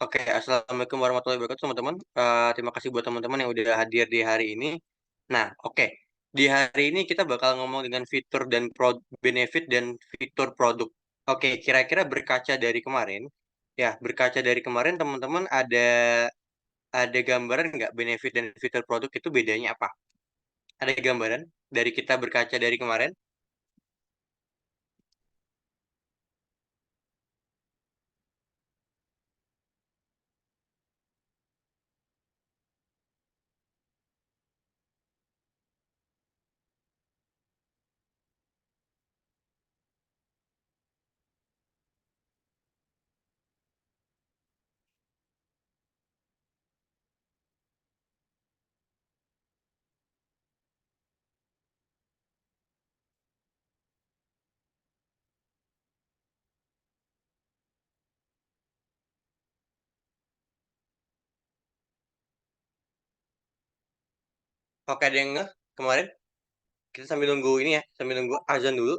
Oke, assalamualaikum warahmatullahi wabarakatuh, teman-teman. Terima kasih buat teman-teman yang udah hadir di hari ini. Nah, oke, di hari ini kita bakal ngomong dengan fitur dan benefit dan fitur produk. Oke, kira-kira berkaca dari kemarin, ya berkaca dari kemarin teman-teman ada gambaran nggak benefit dan fitur produk itu bedanya apa? Ada gambaran dari kita berkaca dari kemarin? Oke, ada yang nggak kemarin? Kita sambil nunggu ini ya, sambil nunggu azan dulu.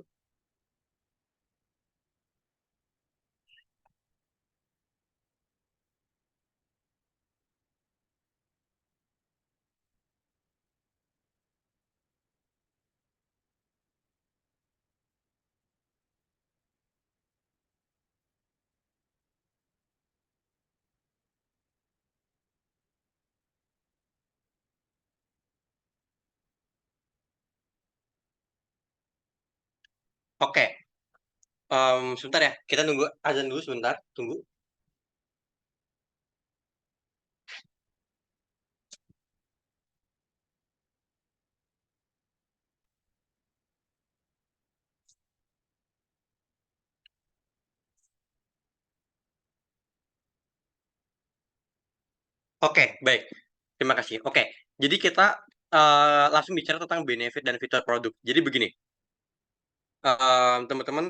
Oke, sebentar ya, kita nunggu azan dulu sebentar, tunggu. Oke, baik. Terima kasih. Oke, jadi kita langsung bicara tentang benefit dan fitur produk. Jadi begini, teman-teman,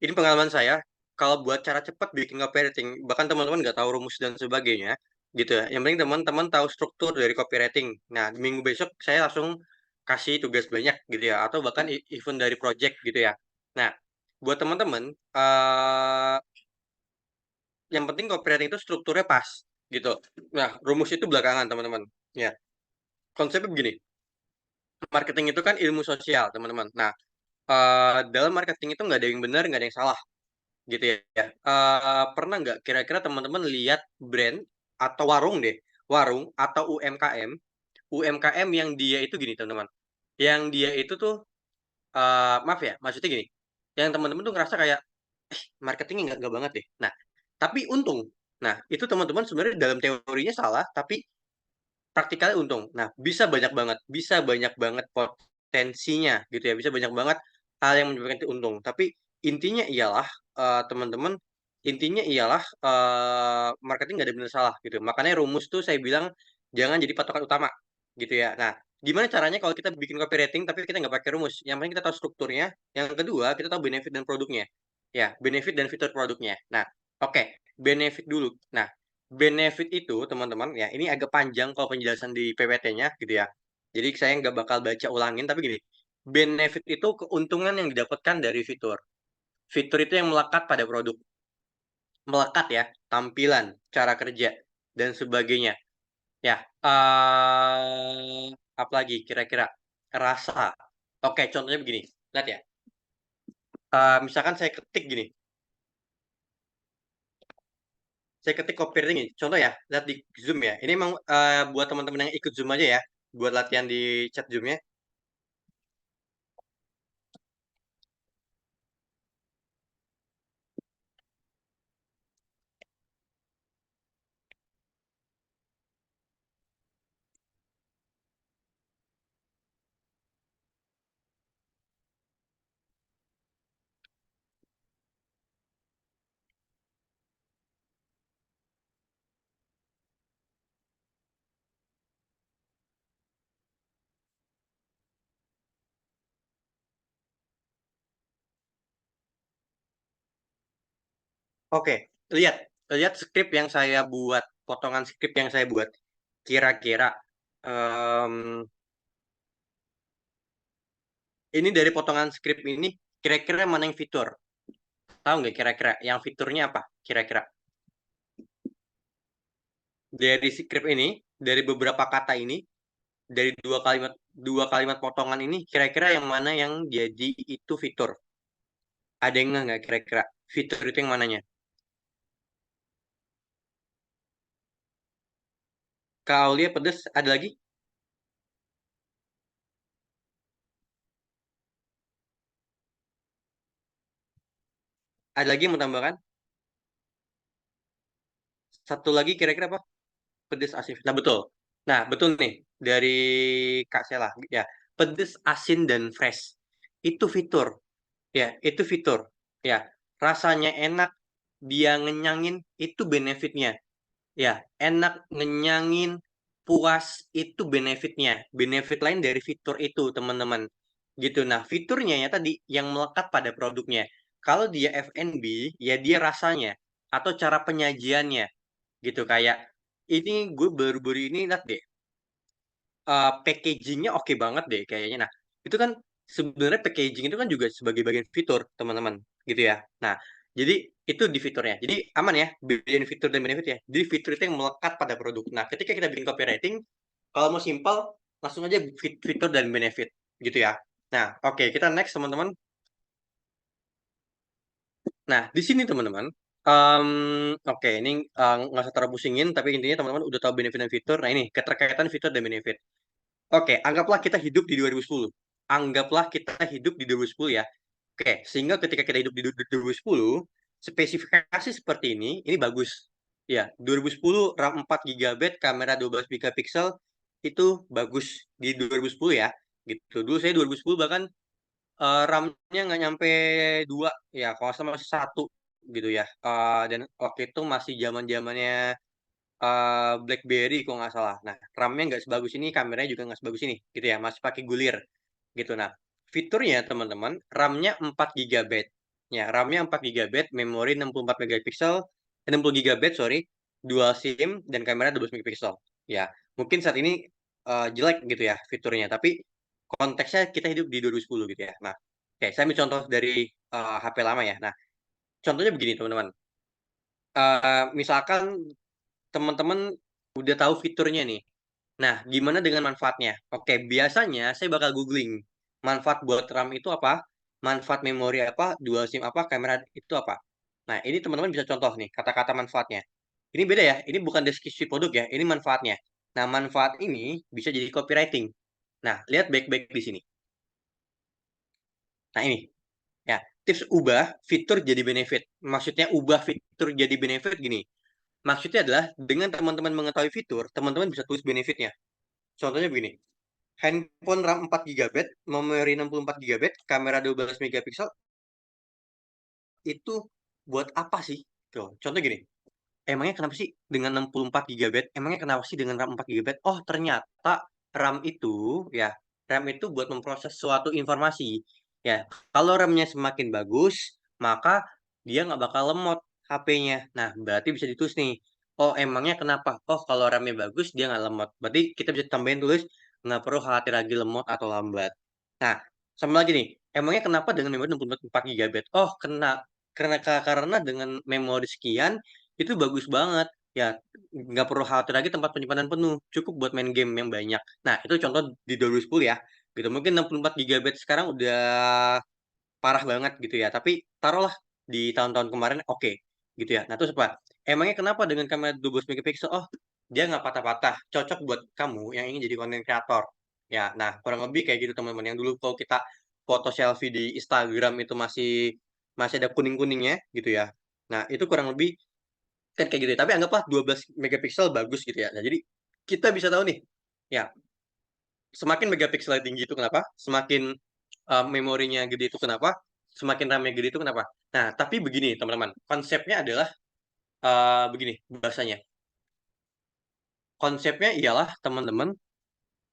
ini pengalaman saya. Kalau buat cara cepat bikin copywriting, bahkan teman-teman nggak tahu rumus dan sebagainya, gitu ya. Yang penting teman-teman tahu struktur dari copywriting. Nah, minggu besok saya langsung kasih tugas banyak, gitu ya, atau bahkan event dari project, gitu ya. Nah, buat teman-teman, yang penting copywriting itu strukturnya pas, gitu. Nah, rumus itu belakangan, teman-teman. Ya, konsepnya begini. Marketing itu kan ilmu sosial, teman-teman. Nah, dalam marketing itu nggak ada yang benar, nggak ada yang salah, gitu ya. Pernah nggak kira-kira teman-teman lihat brand atau warung deh, warung atau UMKM yang dia itu gini, teman-teman. Yang dia itu tuh, maaf ya, maksudnya gini, yang teman-teman tuh ngerasa kayak, marketingnya nggak banget deh. Nah, tapi untung. Nah, itu teman-teman sebenarnya dalam teorinya salah, tapi praktikalnya untung. Nah, bisa banyak banget potensinya gitu ya, bisa banyak banget hal yang menyebabkan itu untung. Tapi intinya ialah, teman-teman, intinya ialah, marketing nggak ada benar salah gitu. Makanya rumus tuh saya bilang jangan jadi patokan utama gitu ya. Nah, gimana caranya kalau kita bikin copywriting tapi kita nggak pakai rumus? Yang penting kita tahu strukturnya, yang kedua kita tahu benefit dan produknya. Ya, benefit dan fitur produknya. Nah, oke, benefit dulu. Nah, benefit itu teman-teman, ya ini agak panjang kalau penjelasan di PPT-nya gitu ya. Jadi saya nggak bakal baca ulangin, tapi gini, benefit itu keuntungan yang didapatkan dari fitur. Fitur itu yang melekat pada produk. Melekat ya, tampilan, cara kerja, dan sebagainya. Ya, apalagi kira-kira? Rasa. Oke, contohnya begini, lihat ya. Misalkan saya ketik copywriting ini, contoh ya, lihat di Zoom ya. Ini emang, buat teman-teman yang ikut Zoom aja ya, buat latihan di chat Zoom-nya. Oke, lihat lihat skrip yang saya buat, potongan skrip yang saya buat. Kira-kira, mmm, ini dari potongan skrip ini, kira-kira mana yang fitur? Tahu nggak kira-kira yang fiturnya apa kira-kira? dari script ini, dari beberapa kata ini, dari dua kalimat potongan ini, kira-kira yang mana yang jadi itu fitur? Ada yang nggak kira-kira fitur itu yang mananya? Kak Aulia pedes, ada lagi? Ada lagi yang mau tambahkan? Satu lagi kira-kira apa? Pedes asin. Nah, betul. Nah, betul nih dari Kak Sela ya. Pedes asin dan fresh. Itu fitur. Ya, itu fitur. Ya, rasanya enak, dia ngenyangin, itu benefitnya. Ya, enak, ngenyangin, puas, itu benefitnya. Benefit lain dari fitur itu, teman-teman. Gitu. Nah, fiturnya ya tadi yang melekat pada produknya. Kalau dia F&B, ya dia rasanya atau cara penyajiannya. Gitu, kayak ini gue baru-baru ini lihat deh, packagingnya oke banget deh kayaknya. Nah, itu kan sebenarnya packaging itu kan juga sebagai bagian fitur, teman-teman, gitu ya. Nah, jadi itu di fiturnya. Jadi aman ya, bedain fitur dan benefit ya. Jadi fitur itu yang melekat pada produk. Nah, ketika kita bikin copywriting, kalau mau simpel, langsung aja fitur dan benefit, gitu ya. Nah, oke, kita next, teman-teman. Nah, di sini teman-teman, oke, ini nggak usah terlalu pusingin, tapi intinya teman-teman udah tahu benefit dan fitur. Nah, ini keterkaitan fitur dan benefit. Oke, anggaplah kita hidup di 2010. Anggaplah kita hidup di 2010 ya. Oke, sehingga ketika kita hidup di 2010, spesifikasi seperti ini bagus. Ya, 2010 RAM 4 GB, kamera 12 megapiksel, itu bagus di 2010 ya. Gitu. Dulu saya 2010 bahkan RAM-nya nggak nyampe 2, ya kalau nggak salah masih 1 gitu ya. Dan waktu itu masih zaman-zamannya BlackBerry kalau nggak salah. Nah, RAM-nya nggak sebagus ini, kameranya juga nggak sebagus ini, gitu ya. Masih pakai gulir, gitu. Nah, fiturnya teman-teman, RAM-nya 4 GB. Ya, RAM-nya 4 GB, memori 64 megapiksel, 60 GB, sorry, dual SIM, dan kamera 12 megapiksel. Ya, mungkin saat ini jelek gitu ya fiturnya, tapi konteksnya kita hidup di 2010 gitu ya. Nah, oke, saya ambil contoh dari HP lama ya. Nah, contohnya begini teman-teman. Misalkan teman-teman udah tahu fiturnya nih. Nah, gimana dengan manfaatnya? Oke, biasanya saya bakal googling manfaat buat RAM itu apa, manfaat memori apa, dual SIM apa, kamera itu apa. Nah, ini teman-teman bisa contoh nih kata-kata manfaatnya. Ini beda ya, ini bukan deskripsi produk ya, ini manfaatnya. Nah, manfaat ini bisa jadi copywriting. Nah, lihat baik-baik di sini. Nah, ini ya, tips ubah fitur jadi benefit. Maksudnya ubah fitur jadi benefit gini. Maksudnya adalah dengan teman-teman mengetahui fitur, teman-teman bisa tulis benefitnya. Contohnya begini, handphone RAM 4 GB, memori 64 GB, kamera 12 megapiksel, itu buat apa sih? Tuh, contoh gini, emangnya kenapa sih dengan 64 GB? Emangnya kenapa sih dengan RAM 4 GB? Oh, ternyata RAM itu, ya, RAM itu buat memproses suatu informasi. Ya, kalau RAM-nya semakin bagus, maka dia nggak bakal lemot HP-nya. Nah, berarti bisa ditulis nih. Oh, emangnya kenapa? Oh, kalau RAM-nya bagus, dia nggak lemot. Berarti kita bisa tambahin tulis, nggak perlu khawatir lagi lemot atau lambat. Nah, sama lagi nih. Emangnya kenapa dengan memori 64 GB? Oh, karena dengan memori sekian, itu bagus banget. Ya, nggak perlu khawatir lagi tempat penyimpanan penuh. Cukup buat main game yang banyak. Nah, itu contoh di 2010 ya. Gitu. Mungkin 64 GB sekarang udah parah banget gitu ya. Tapi taruhlah di tahun-tahun kemarin oke gitu ya. Nah, terus apa? Emangnya kenapa dengan kamera 12 megapiksel? Oh, dia nggak patah-patah. Cocok buat kamu yang ingin jadi konten kreator. Ya, nah kurang lebih kayak gitu teman-teman. Yang dulu kalau kita foto selfie di Instagram itu masih masih ada kuning-kuningnya gitu ya. Nah, itu kurang lebih kan kayak gitu ya. Tapi anggaplah 12 megapiksel bagus gitu ya. Nah, jadi kita bisa tahu nih, ya, semakin megapiksel tinggi itu kenapa? Semakin memorinya gede itu kenapa? Semakin RAM-nya gede itu kenapa? Nah, tapi begini teman-teman, konsepnya adalah begini bahasanya. Konsepnya ialah teman-teman,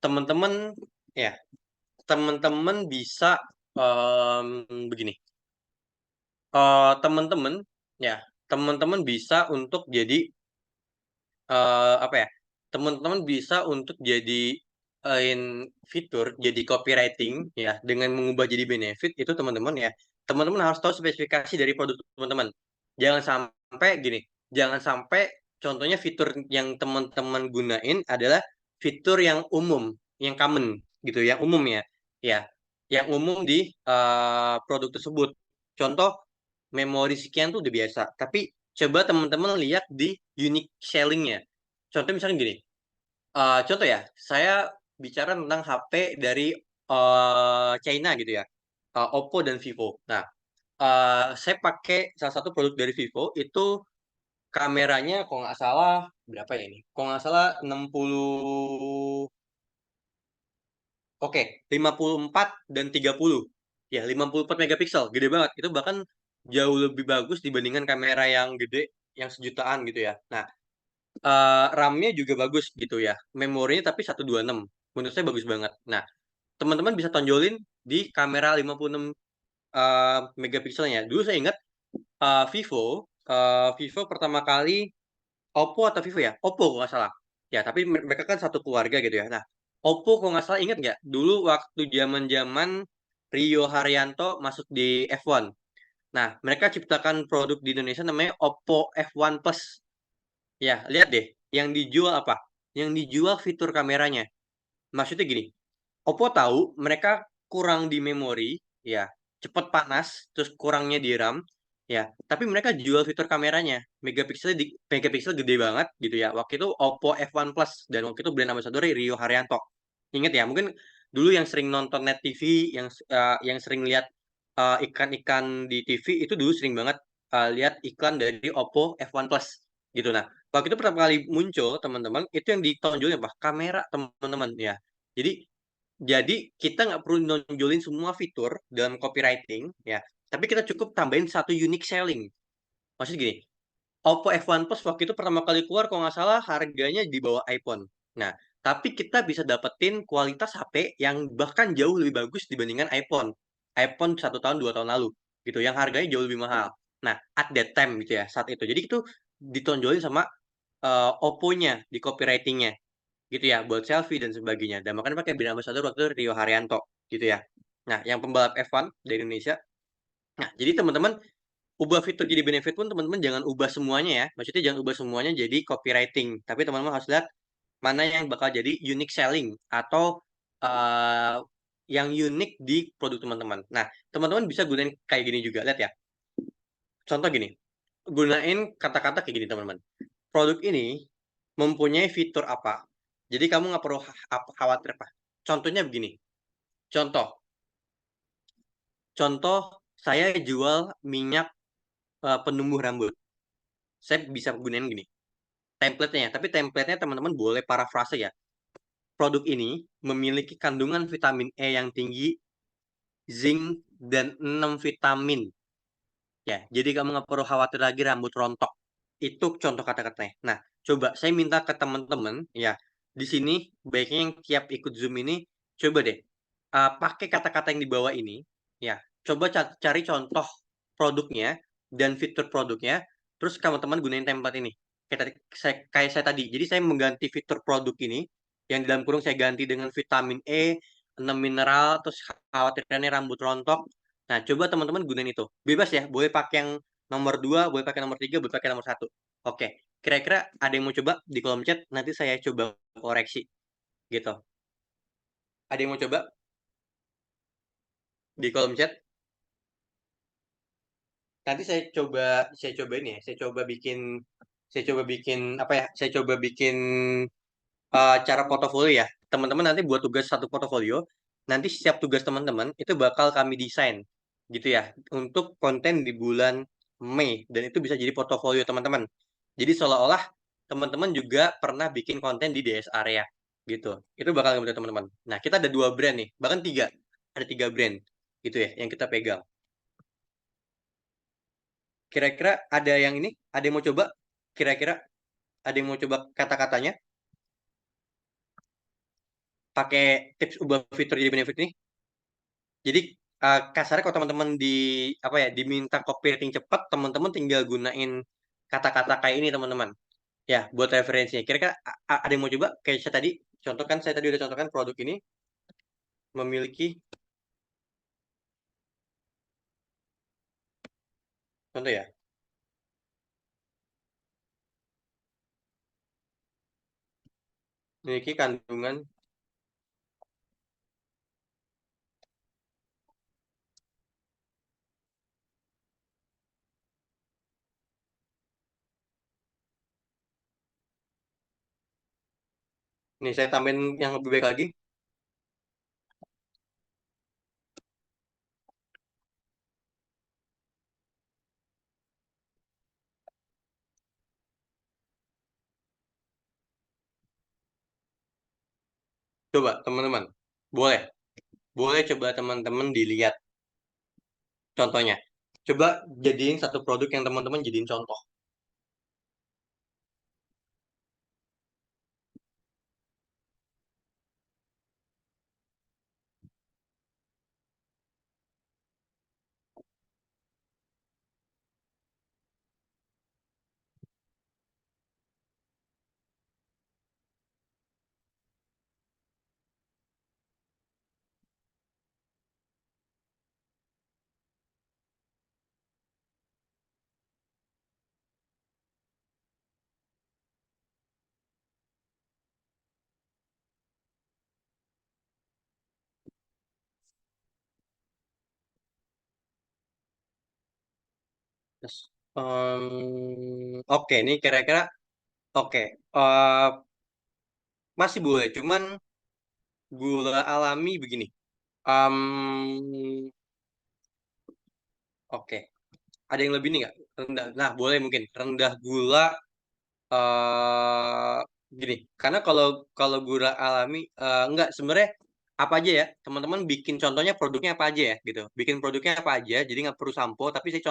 teman-teman ya, teman-teman bisa begini. Teman-teman ya, teman-teman bisa untuk jadi apa ya? Teman-teman bisa untuk jadi fitur, jadi copywriting ya, dengan mengubah jadi benefit itu teman-teman ya. Teman-teman harus tahu spesifikasi dari produk teman-teman. Jangan sampai gini, jangan sampai contohnya fitur yang teman-teman gunain adalah fitur yang umum, yang common gitu, yang umum ya. Ya, yang umum di produk tersebut. Contoh memori sekian tuh udah biasa, tapi coba teman-teman lihat di unique selling-nya. Contoh misalnya gini, contoh ya, saya bicara tentang HP dari China gitu ya, Oppo dan Vivo. Nah, saya pakai salah satu produk dari Vivo itu kameranya kalau nggak salah berapa ya ini? Kalau nggak salah 60, oke, 54 dan 30. Ya, 54 megapiksel, gede banget. Itu bahkan jauh lebih bagus dibandingkan kamera yang gede yang sejutaan gitu ya. Nah, RAM-nya juga bagus gitu ya. Memorinya tapi 126. Menurut saya bagus banget. Nah, teman-teman bisa tonjolin di kamera 56 megapikselnya. Dulu saya ingat Vivo pertama kali Oppo atau Vivo ya? Oppo kalau nggak salah. Ya, tapi mereka kan satu keluarga gitu ya. Nah, Oppo kalau nggak salah ingat nggak? Dulu waktu zaman-zaman Rio Haryanto masuk di F1. Nah, mereka ciptakan produk di Indonesia namanya Oppo F1 Plus. Ya, lihat deh. Yang dijual apa? Yang dijual fitur kameranya. Maksudnya gini, Oppo tahu mereka kurang di memori, ya, cepet panas, terus kurangnya di RAM, ya. Tapi mereka jual fitur kameranya, megapiksel gede banget gitu ya. Waktu itu Oppo F1 Plus dan waktu itu brand ambassador Rio Haryanto. Ingat ya, mungkin dulu yang sering nonton net TV, yang sering lihat iklan-iklan di TV itu dulu sering banget lihat iklan dari Oppo F1 Plus gitu. Nah, waktu itu pertama kali muncul teman-teman, itu yang ditonjolin apa? Kamera teman-teman ya. Jadi jadi kita nggak perlu nonjolin semua fitur dalam copywriting ya, tapi kita cukup tambahin satu unique selling. Maksudnya gini, Oppo F1 Plus waktu itu pertama kali keluar kalau nggak salah harganya di bawah iPhone. Nah, tapi kita bisa dapetin kualitas HP yang bahkan jauh lebih bagus dibandingkan iPhone. iPhone 1 tahun 2 tahun lalu gitu, yang harganya jauh lebih mahal. Nah, at that time gitu ya, saat itu. Jadi itu ditonjolin sama Oppo-nya di copywriting-nya gitu ya, buat selfie dan sebagainya. Dan makanya pakai brand ambassador waktu itu Rio Haryanto gitu ya. Nah, yang pembalap F1 dari Indonesia. Nah, jadi teman-teman ubah fitur jadi benefit pun teman-teman jangan ubah semuanya ya. Maksudnya jangan ubah semuanya jadi copywriting. Tapi teman-teman harus lihat mana yang bakal jadi unique selling atau uh, yang unik di produk teman-teman. Nah, teman-teman bisa gunain kayak gini juga. Lihat ya. Contoh gini. Gunain kata-kata kayak gini teman-teman. Produk ini mempunyai fitur apa. Jadi kamu nggak perlu khawatir apa. Contohnya begini. Contoh, contoh saya jual minyak penumbuh rambut. Saya bisa gunain gini. Template-nya, tapi template-nya teman-teman boleh parafrase ya. Produk ini memiliki kandungan vitamin E yang tinggi, zinc, dan 6 vitamin. Ya, jadi kamu nggak perlu khawatir lagi rambut rontok. Itu contoh kata-katanya. Nah, coba saya minta ke teman-teman, ya, di sini baiknya yang tiap ikut Zoom ini, coba deh, pakai kata-kata yang di bawah ini, ya, coba cari contoh produknya dan fitur produknya, terus teman-teman gunain template ini. Kayak saya tadi. Jadi saya mengganti fitur produk ini, yang di dalam kurung saya ganti dengan vitamin E, 6 mineral, terus khawatirnya rambut rontok. Nah, coba teman-teman gunain itu. Bebas ya, boleh pakai yang nomor 2, boleh pakai nomor 3, boleh pakai nomor 1. Oke, kira-kira ada yang mau coba di kolom chat, nanti saya coba koreksi gitu. Ada yang mau coba di kolom chat? Nanti saya coba ini ya, saya coba bikin apa ya? Saya coba bikin cara portofolio ya. Teman-teman nanti buat tugas satu portofolio. Nanti setiap tugas teman-teman itu bakal kami desain gitu ya untuk konten di bulan Mei dan itu bisa jadi portofolio teman-teman. Jadi seolah-olah teman-teman juga pernah bikin konten di DS area gitu. Itu bakal ngebantu teman-teman. Nah, kita ada 2 brand nih, bahkan tiga. Ada 3 brand gitu ya yang kita pegang. Kira-kira ada yang ini? Ada yang mau coba? Kira-kira ada yang mau coba kata-katanya? Pakai tips ubah fitur jadi benefit ini? Jadi kasarnya kalau teman-teman apa ya diminta copywriting cepat, teman-teman tinggal gunain kata-kata kayak ini teman-teman. Ya, buat referensinya. Kira-kira ada yang mau coba? Kayak saya tadi contohkan, saya tadi udah contohkan produk ini memiliki contoh ya. memiliki kandungan. Nih saya tambahin yang lebih baik lagi. Coba teman-teman, boleh, boleh coba teman-teman dilihat contohnya. Coba jadiin satu produk yang teman-teman jadiin contoh. Terus, oke, ini kira-kira oke. eh, Masih boleh, cuman gula alami begini. Em, oke, ada yang lebih nih nggak? Rendah. Nah, boleh mungkin rendah gula. eh Gini, karena kalau kalau gula alami enggak sebenarnya apa aja ya, teman-teman bikin contohnya produknya apa aja ya, gitu. Bikin produknya apa aja, jadi nggak perlu sampo, tapi saya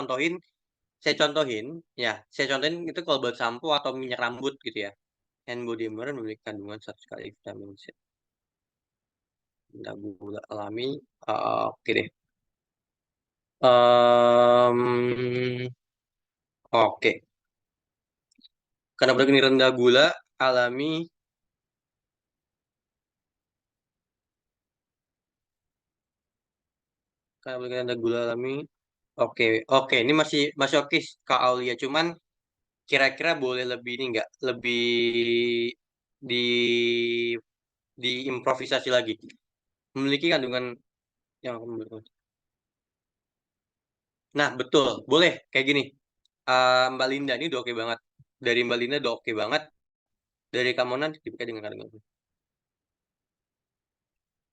contohin, ya, saya contohin itu kalau buat sampo atau minyak rambut gitu ya. Hand body Emulsion memiliki kandungan 100 kali vitamin C, rendah gula alami. Oke deh. Oke, karena produk ini rendah gula alami, karena produk ini rendah gula alami. Oke, oke, ini masih masih oke Kak Aulia. Cuman kira-kira boleh lebih ini nggak? Lebih di diimprovisasi lagi. Memiliki kandungan yang Nah, betul. Boleh kayak gini. Mbak Linda ini udah oke banget. Dari Mbak Linda udah oke banget. Dari Kamona dipakai dengan kandungan.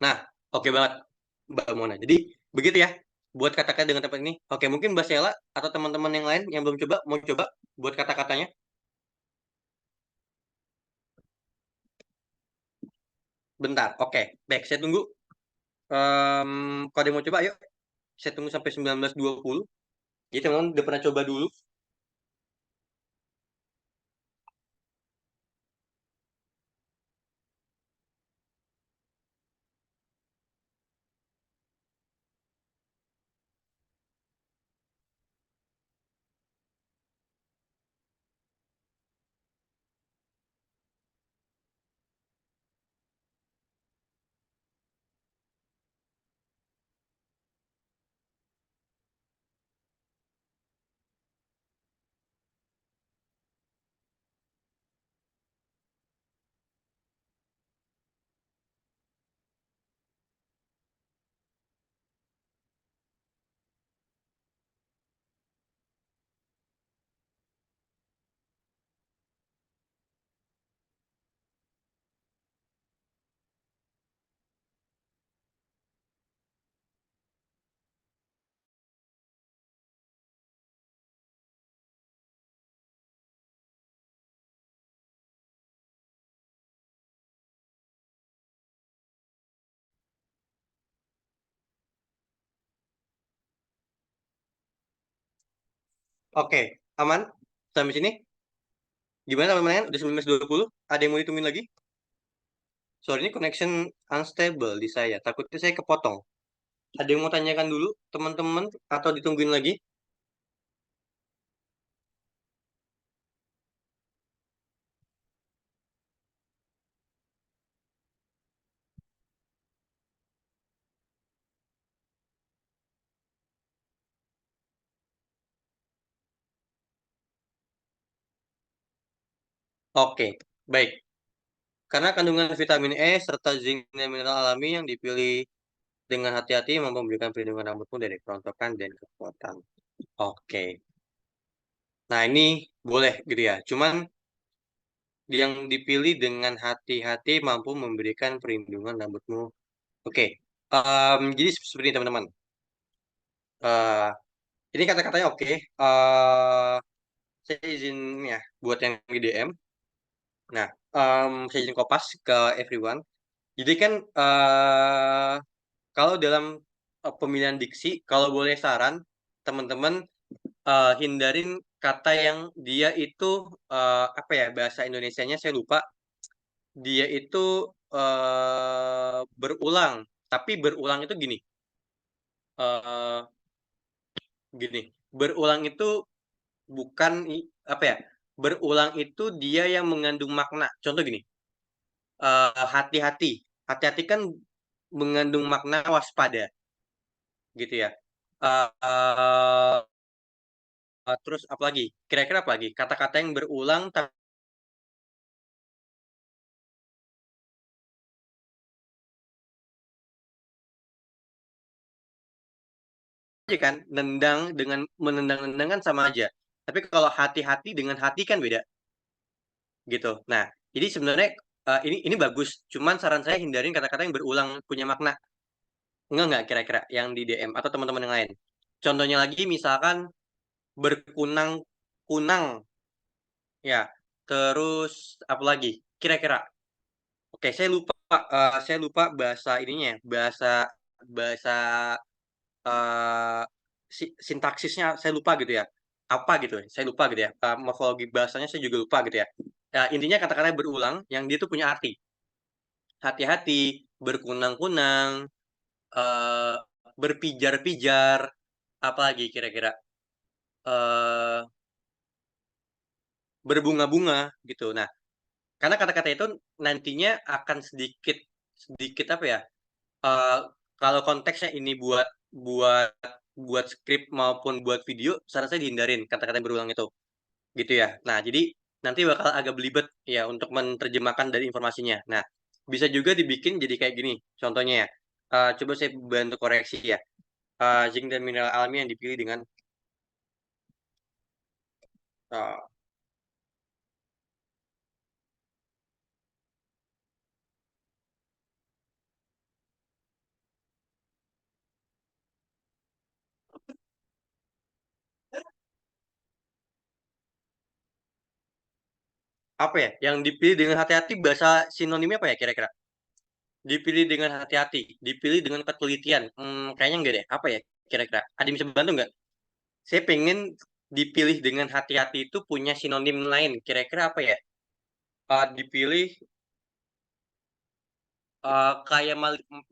Nah, oke banget Mbak Mona. Jadi begitu ya. Buat kata-kata dengan tempat ini. Oke, mungkin Mbak Sheila atau teman-teman yang lain yang belum coba mau coba buat kata-katanya. Bentar. Oke, baik. Saya tunggu. Kalau ada yang mau coba, ayo. Saya tunggu sampai 19.20. Jadi teman-teman udah pernah coba dulu. Oke, aman? Sampai sini? Gimana teman-teman? Udah 19.20? Ada yang mau ditungguin lagi? Sorry, ini connection unstable di saya. Takutnya saya kepotong. Ada yang mau tanyakan dulu, teman-teman? Atau ditungguin lagi? Oke, baik. Karena kandungan vitamin E serta zinc dan mineral alami yang dipilih dengan hati-hati mampu memberikan perlindungan rambutmu dari kerontokan dan kekuatan. Oke. Nah, ini boleh gitu ya. Cuman yang dipilih dengan hati-hati mampu memberikan perlindungan rambutmu. Oke. Jadi seperti ini teman-teman. Eh, ini kata-katanya oke. Saya izin ya buat yang di DM. Nah, saya izin kopas ke everyone. Jadi kan kalau dalam pemilihan diksi, kalau boleh saran, teman-teman hindarin kata yang dia itu apa ya bahasa Indonesianya saya lupa. Dia itu berulang, tapi berulang itu gini, eh gini, berulang itu bukan apa ya? Berulang itu dia yang mengandung makna. Contoh gini, hati-hati, hati-hati kan mengandung makna waspada, gitu ya. Eh, eh, terus apa lagi? Kira-kira apa lagi? Kata-kata yang berulang tapi aja kan nendang dengan menendang-nendang kan sama aja. Tapi kalau hati-hati dengan hati kan beda gitu. Nah, jadi sebenarnya ini bagus. Cuman saran saya hindarin kata-kata yang berulang punya makna. Enggak kira-kira yang di DM atau teman-teman yang lain. Contohnya lagi misalkan berkunang-kunang ya. Terus apa lagi? Kira-kira. Oke, saya lupa bahasa ininya, bahasa bahasa sintaksisnya saya lupa gitu ya. Apa gitu, saya lupa gitu ya. Morfologi bahasanya saya juga lupa gitu ya. Intinya kata-kata berulang yang dia tuh punya arti. Hati-hati, berkunang-kunang, eh, berpijar-pijar, apalagi kira-kira eh, berbunga-bunga gitu. Nah, karena kata-kata itu nantinya akan sedikit sedikit apa ya? eh, Kalau konteksnya ini buat buat skrip maupun buat video, saran saya dihindarin kata-kata yang berulang itu, gitu ya. Nah, jadi nanti bakal agak belibet ya untuk menerjemahkan dari informasinya. Nah, bisa juga dibikin jadi kayak gini, contohnya ya. Coba saya bantu koreksi ya. Zinc dan mineral alami yang dipilih dengan eh, apa ya? Yang dipilih dengan hati-hati bahasa sinonimnya apa ya kira-kira? Dipilih dengan hati-hati, dipilih dengan ketelitian. Kayaknya enggak deh. Apa ya kira-kira? Ada yang bisa bantu nggak? Saya pengen dipilih dengan hati-hati itu punya sinonim lain. Kira-kira apa ya? Dipilih kayak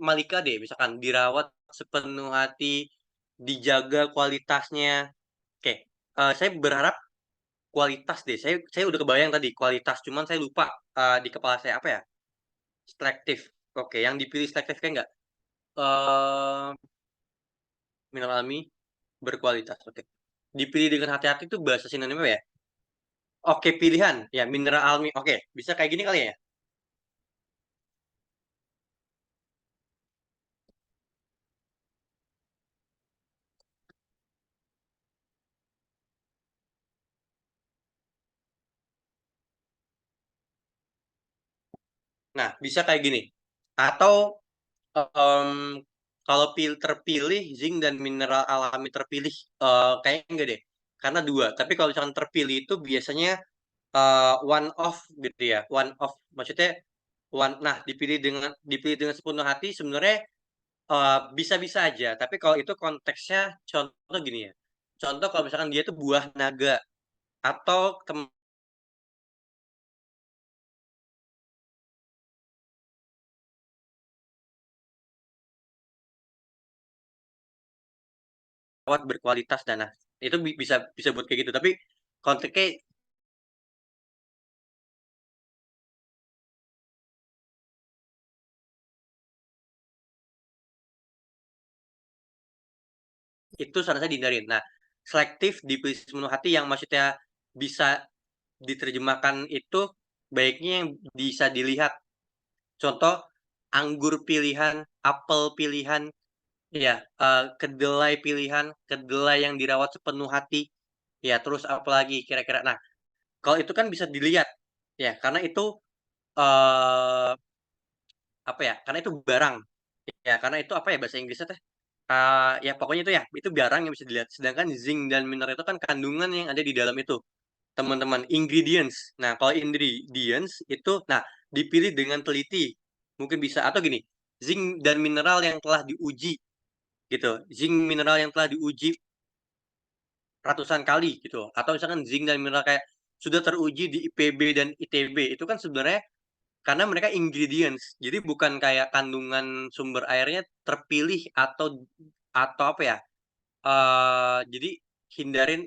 Malika deh, misalkan dirawat sepenuh hati, dijaga kualitasnya. Oke, saya berharap kualitas deh. Saya udah kebayang tadi kualitas, cuman saya lupa di kepala saya apa ya? Selektif. Oke, yang dipilih selektif kan nggak? Eh Mineral alami berkualitas. Oke. Dipilih dengan hati-hati itu bahasa sinonimnya apa ya? Oke, pilihan. Ya, mineral alami. Oke, bisa kayak gini kali ya? Nah, bisa kayak gini. Atau em, kalau terpilih zinc dan mineral alami terpilih kayaknya enggak deh. Karena dua. Tapi kalau misalkan terpilih itu biasanya one off gitu ya. One off maksudnya nah dipilih dengan sepenuh hati sebenarnya bisa-bisa aja. Tapi kalau itu konteksnya contoh gini ya. Contoh kalau misalkan dia itu buah naga atau tempat berkualitas dan nah itu bisa bisa buat kayak gitu. Tapi konteksnya itu saran saya dihindarin. Nah, selektif dipilih sepenuh hati yang maksudnya bisa diterjemahkan itu baiknya yang bisa dilihat Contoh, anggur pilihan, apel pilihan, ya, kedelai pilihan, kedelai yang dirawat sepenuh hati, ya, terus apalagi kira-kira. Nah, kalau itu kan bisa dilihat, ya, karena itu, eee, apa ya, karena itu barang, ya, karena itu apa ya bahasa Inggrisnya teh, ya pokoknya itu barang yang bisa dilihat. Sedangkan zinc dan mineral itu kan kandungan yang ada di dalam itu, teman-teman, ingredients. Nah, kalau ingredients itu, nah, dipilih dengan teliti, mungkin bisa atau gini, zinc dan mineral yang telah diuji, gitu. Zinc mineral yang telah diuji ratusan kali gitu, atau misalkan zinc dan mineral kayak sudah teruji di IPB dan ITB, itu kan sebenarnya karena mereka ingredients, jadi bukan kayak kandungan sumber airnya terpilih atau apa ya, jadi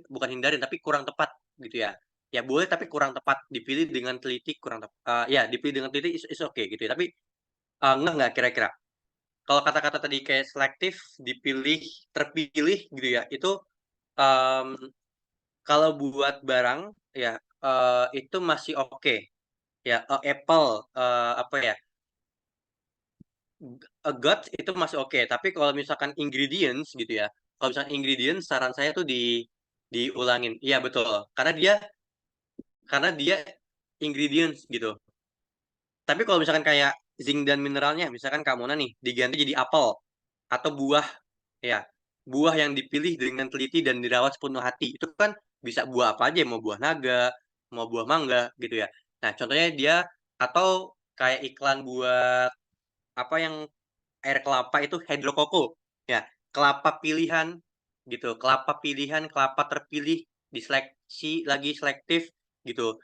bukan hindarin, tapi kurang tepat gitu ya. Ya boleh tapi kurang tepat, dipilih dengan teliti kurang ya dipilih dengan teliti is okay gitu ya, tapi, ngeh nggak kira-kira? Kalau kata-kata tadi kayak selektif, dipilih, terpilih gitu ya, itu, mmm, kalau buat barang ya, itu masih oke. Ya, Apple, apa ya, God itu masih oke, tapi kalau misalkan ingredients gitu ya, kalau misalkan ingredients saran saya tuh diulangin. Iya betul, karena dia ingredients gitu. Tapi kalau misalkan kayak zinc dan mineralnya, misalkan Kak Mona nih diganti jadi apel atau buah, ya, buah yang dipilih dengan teliti dan dirawat sepenuh hati, itu kan bisa buah apa aja, mau buah naga, mau buah mangga gitu ya. Nah, contohnya dia atau kayak iklan buat apa yang air kelapa itu hidrokoko, ya, kelapa pilihan gitu, kelapa pilihan, kelapa terpilih, diseleksi lagi selektif gitu,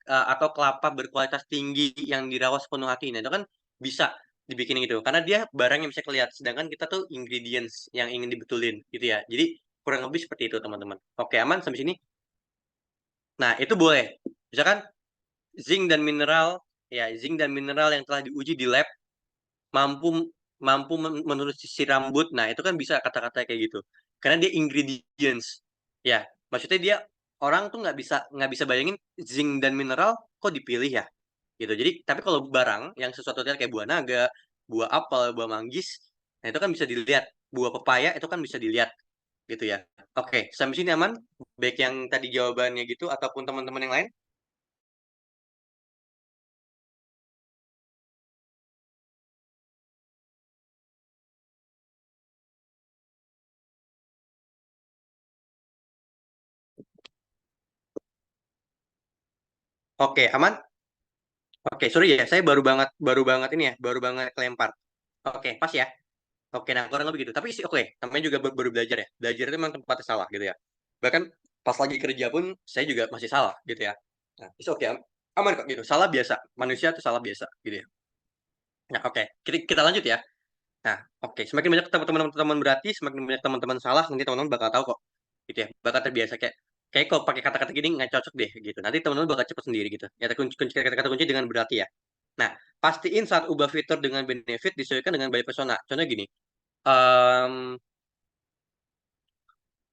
atau kelapa berkualitas tinggi yang dirawat sepenuh hati. Nah, itu kan bisa dibikin gitu, karena dia barang yang bisa kelihatan, sedangkan kita tuh ingredients yang ingin dibetulin gitu ya. Jadi kurang lebih seperti itu teman-teman. Oke, aman sampai sini? Nah, itu boleh. Misalkan zinc dan mineral, ya, zinc dan mineral yang telah diuji di lab mampu mampu menulis sisi rambut. Nah, itu kan bisa kata-kata kayak gitu. Karena dia ingredients. Ya, maksudnya dia orang tuh nggak bisa bayangin zinc dan mineral kok dipilih ya, gitu. Jadi tapi kalau barang yang sesuatu kayak buah naga, buah apel, buah manggis, nah itu kan bisa dilihat. Buah pepaya itu kan bisa dilihat, gitu ya. Oke, sampai sini aman? Baik yang tadi jawabannya gitu ataupun teman-teman yang lain? Oke, aman? Oke, sorry ya, saya baru banget ini ya, baru banget kelempar. Oke, pas ya. Oke, nah kurang lebih gitu. Tapi sih oke, namanya juga baru belajar ya. Belajar itu memang tempatnya salah gitu ya. Bahkan pas lagi kerja pun saya juga masih salah gitu ya. Nah, it's okay, aman kok gitu. Salah biasa. Manusia itu salah biasa gitu ya. Nah, oke. Kita lanjut ya. Nah, oke. Semakin banyak teman-teman berarti semakin banyak teman-teman salah, nanti teman-teman bakal tahu kok. Gitu ya. Bakal terbiasa kayak kok pakai kata-kata gini nggak cocok deh gitu. Nanti teman-teman bakal cepet sendiri gitu. Ya, kata-kata kunci dengan berarti ya. Nah, pastiin saat ubah fitur dengan benefit disesuaikan dengan budget persona. Contohnya gini, mmm,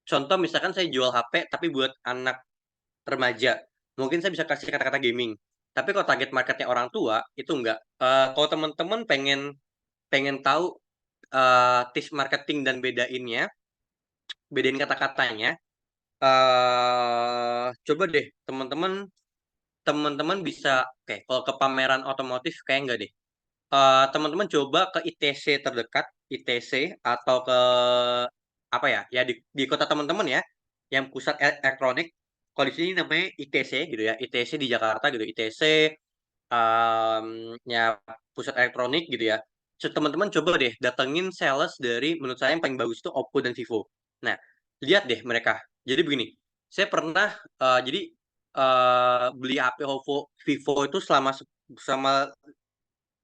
contoh misalkan saya jual HP tapi buat anak remaja, mungkin saya bisa kasih kata-kata gaming. Tapi kalau target marketnya orang tua, itu enggak. Kalau teman-teman pengen pengen tahu tips marketing dan bedain kata-katanya, coba deh teman-teman teman-teman bisa, oke, kalau ke pameran otomotif kayak enggak deh. Teman-teman coba ke ITC terdekat, ITC atau ke apa ya, ya di kota teman-teman ya, yang pusat elektronik. Kalau di sini namanya ITC gitu ya, ITC di Jakarta gitu, ITC, ya pusat elektronik gitu ya. Teman-teman coba deh datengin sales dari menurut saya yang paling bagus itu Oppo dan Vivo. Nah, lihat deh mereka. Jadi begini, saya pernah, jadi, beli HP Vivo itu selama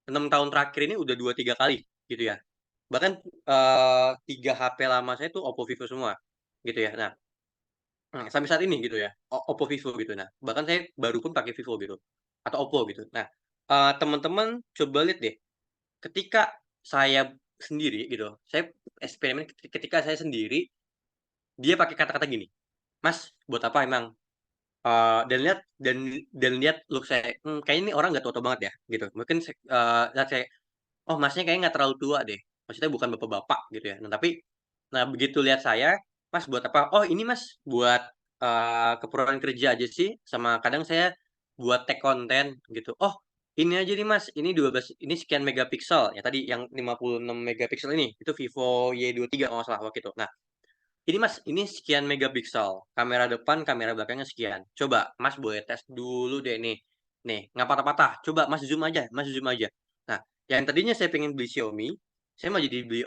6 tahun terakhir ini udah 2 3 kali gitu ya. Bahkan, 3 HP lama saya tuh Oppo, Vivo semua gitu ya. Nah, sampai saat ini gitu ya, Oppo, Vivo gitu. Nah, bahkan saya baru pun pakai Vivo gitu atau Oppo gitu. Nah, teman-teman coba lihat deh, ketika saya sendiri gitu, saya eksperimen ketika saya sendiri, dia pakai kata-kata gini, "Mas, buat apa emang?" dan lihat look saya, kayaknya ini orang nggak tua-tua banget ya gitu. Mungkin lihat saya, oh masnya kayaknya nggak terlalu tua deh. Maksudnya bukan bapak-bapak gitu ya. Nah begitu lihat saya, mas buat apa? Oh ini mas buat keperluan kerja aja sih. Sama kadang saya buat tag konten gitu. Oh ini aja nih mas, ini sekian megapiksel ya tadi yang 56 megapiksel ini itu Vivo Y23 kalau nggak salah waktu itu. Nah ini mas, ini sekian megapiksel. Kamera depan, kamera belakangnya sekian. Coba mas boleh tes dulu deh nih. Nih, nggak patah-patah. Coba mas zoom aja, mas zoom aja. Nah, yang tadinya saya pengen beli Xiaomi, saya mau jadi beli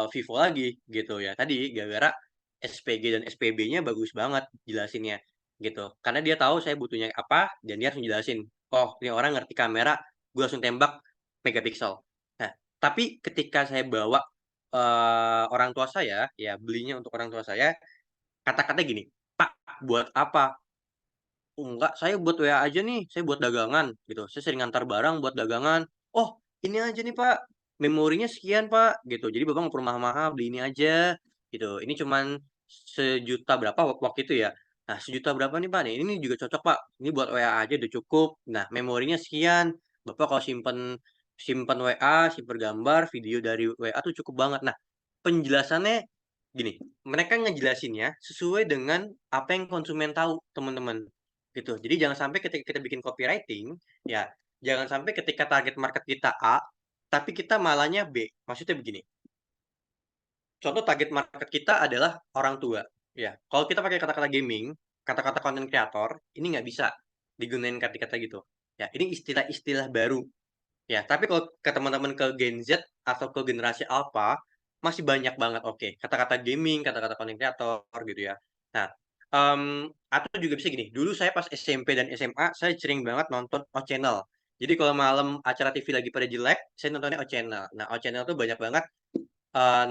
Vivo lagi gitu ya. Tadi gara-gara SPG dan SPB-nya bagus banget jelasinnya gitu. Karena dia tahu saya butuhnya apa dan dia langsung jelasin. Oh, ini orang ngerti kamera, gue langsung tembak megapiksel. Nah, tapi ketika saya bawa orang tua saya, ya belinya untuk orang tua saya, kata-katanya gini, Pak, buat apa? "Oh, enggak, saya buat WA aja nih, saya buat dagangan gitu. Saya sering ngantar barang buat dagangan. Oh, ini aja nih Pak, memorinya sekian Pak, gitu. Jadi Bapak nggak perlu mahal-mahal, beli ini aja, gitu. Ini cuman sejuta berapa waktu itu ya. Nah, sejuta berapa nih Pak? Nih, ini juga cocok Pak. Ini buat WA aja udah cukup. Nah, memorinya sekian. Bapak kalau simpen simpen WA, simpen gambar, video dari WA tuh cukup banget. Nah, penjelasannya gini, mereka ngejelasinnya sesuai dengan apa yang konsumen tahu, teman-teman gitu. Jadi jangan sampai ketika kita bikin copywriting, ya jangan sampai ketika target market kita A, tapi kita malahnya B. Maksudnya begini, contoh target market kita adalah orang tua. Ya, kalau kita pakai kata-kata gaming, kata-kata content creator, ini nggak bisa digunain kata-kata gitu. Ya, ini istilah-istilah baru. Ya, tapi kalau ke teman-teman ke Gen Z atau ke generasi Alpha, masih banyak banget oke. Kata-kata gaming, kata-kata content creator gitu ya. Nah, atau juga bisa gini, dulu saya pas SMP dan SMA, saya sering banget nonton O Channel. Jadi kalau malam acara TV lagi pada jelek, saya nontonnya O Channel. Nah, O Channel tuh banyak banget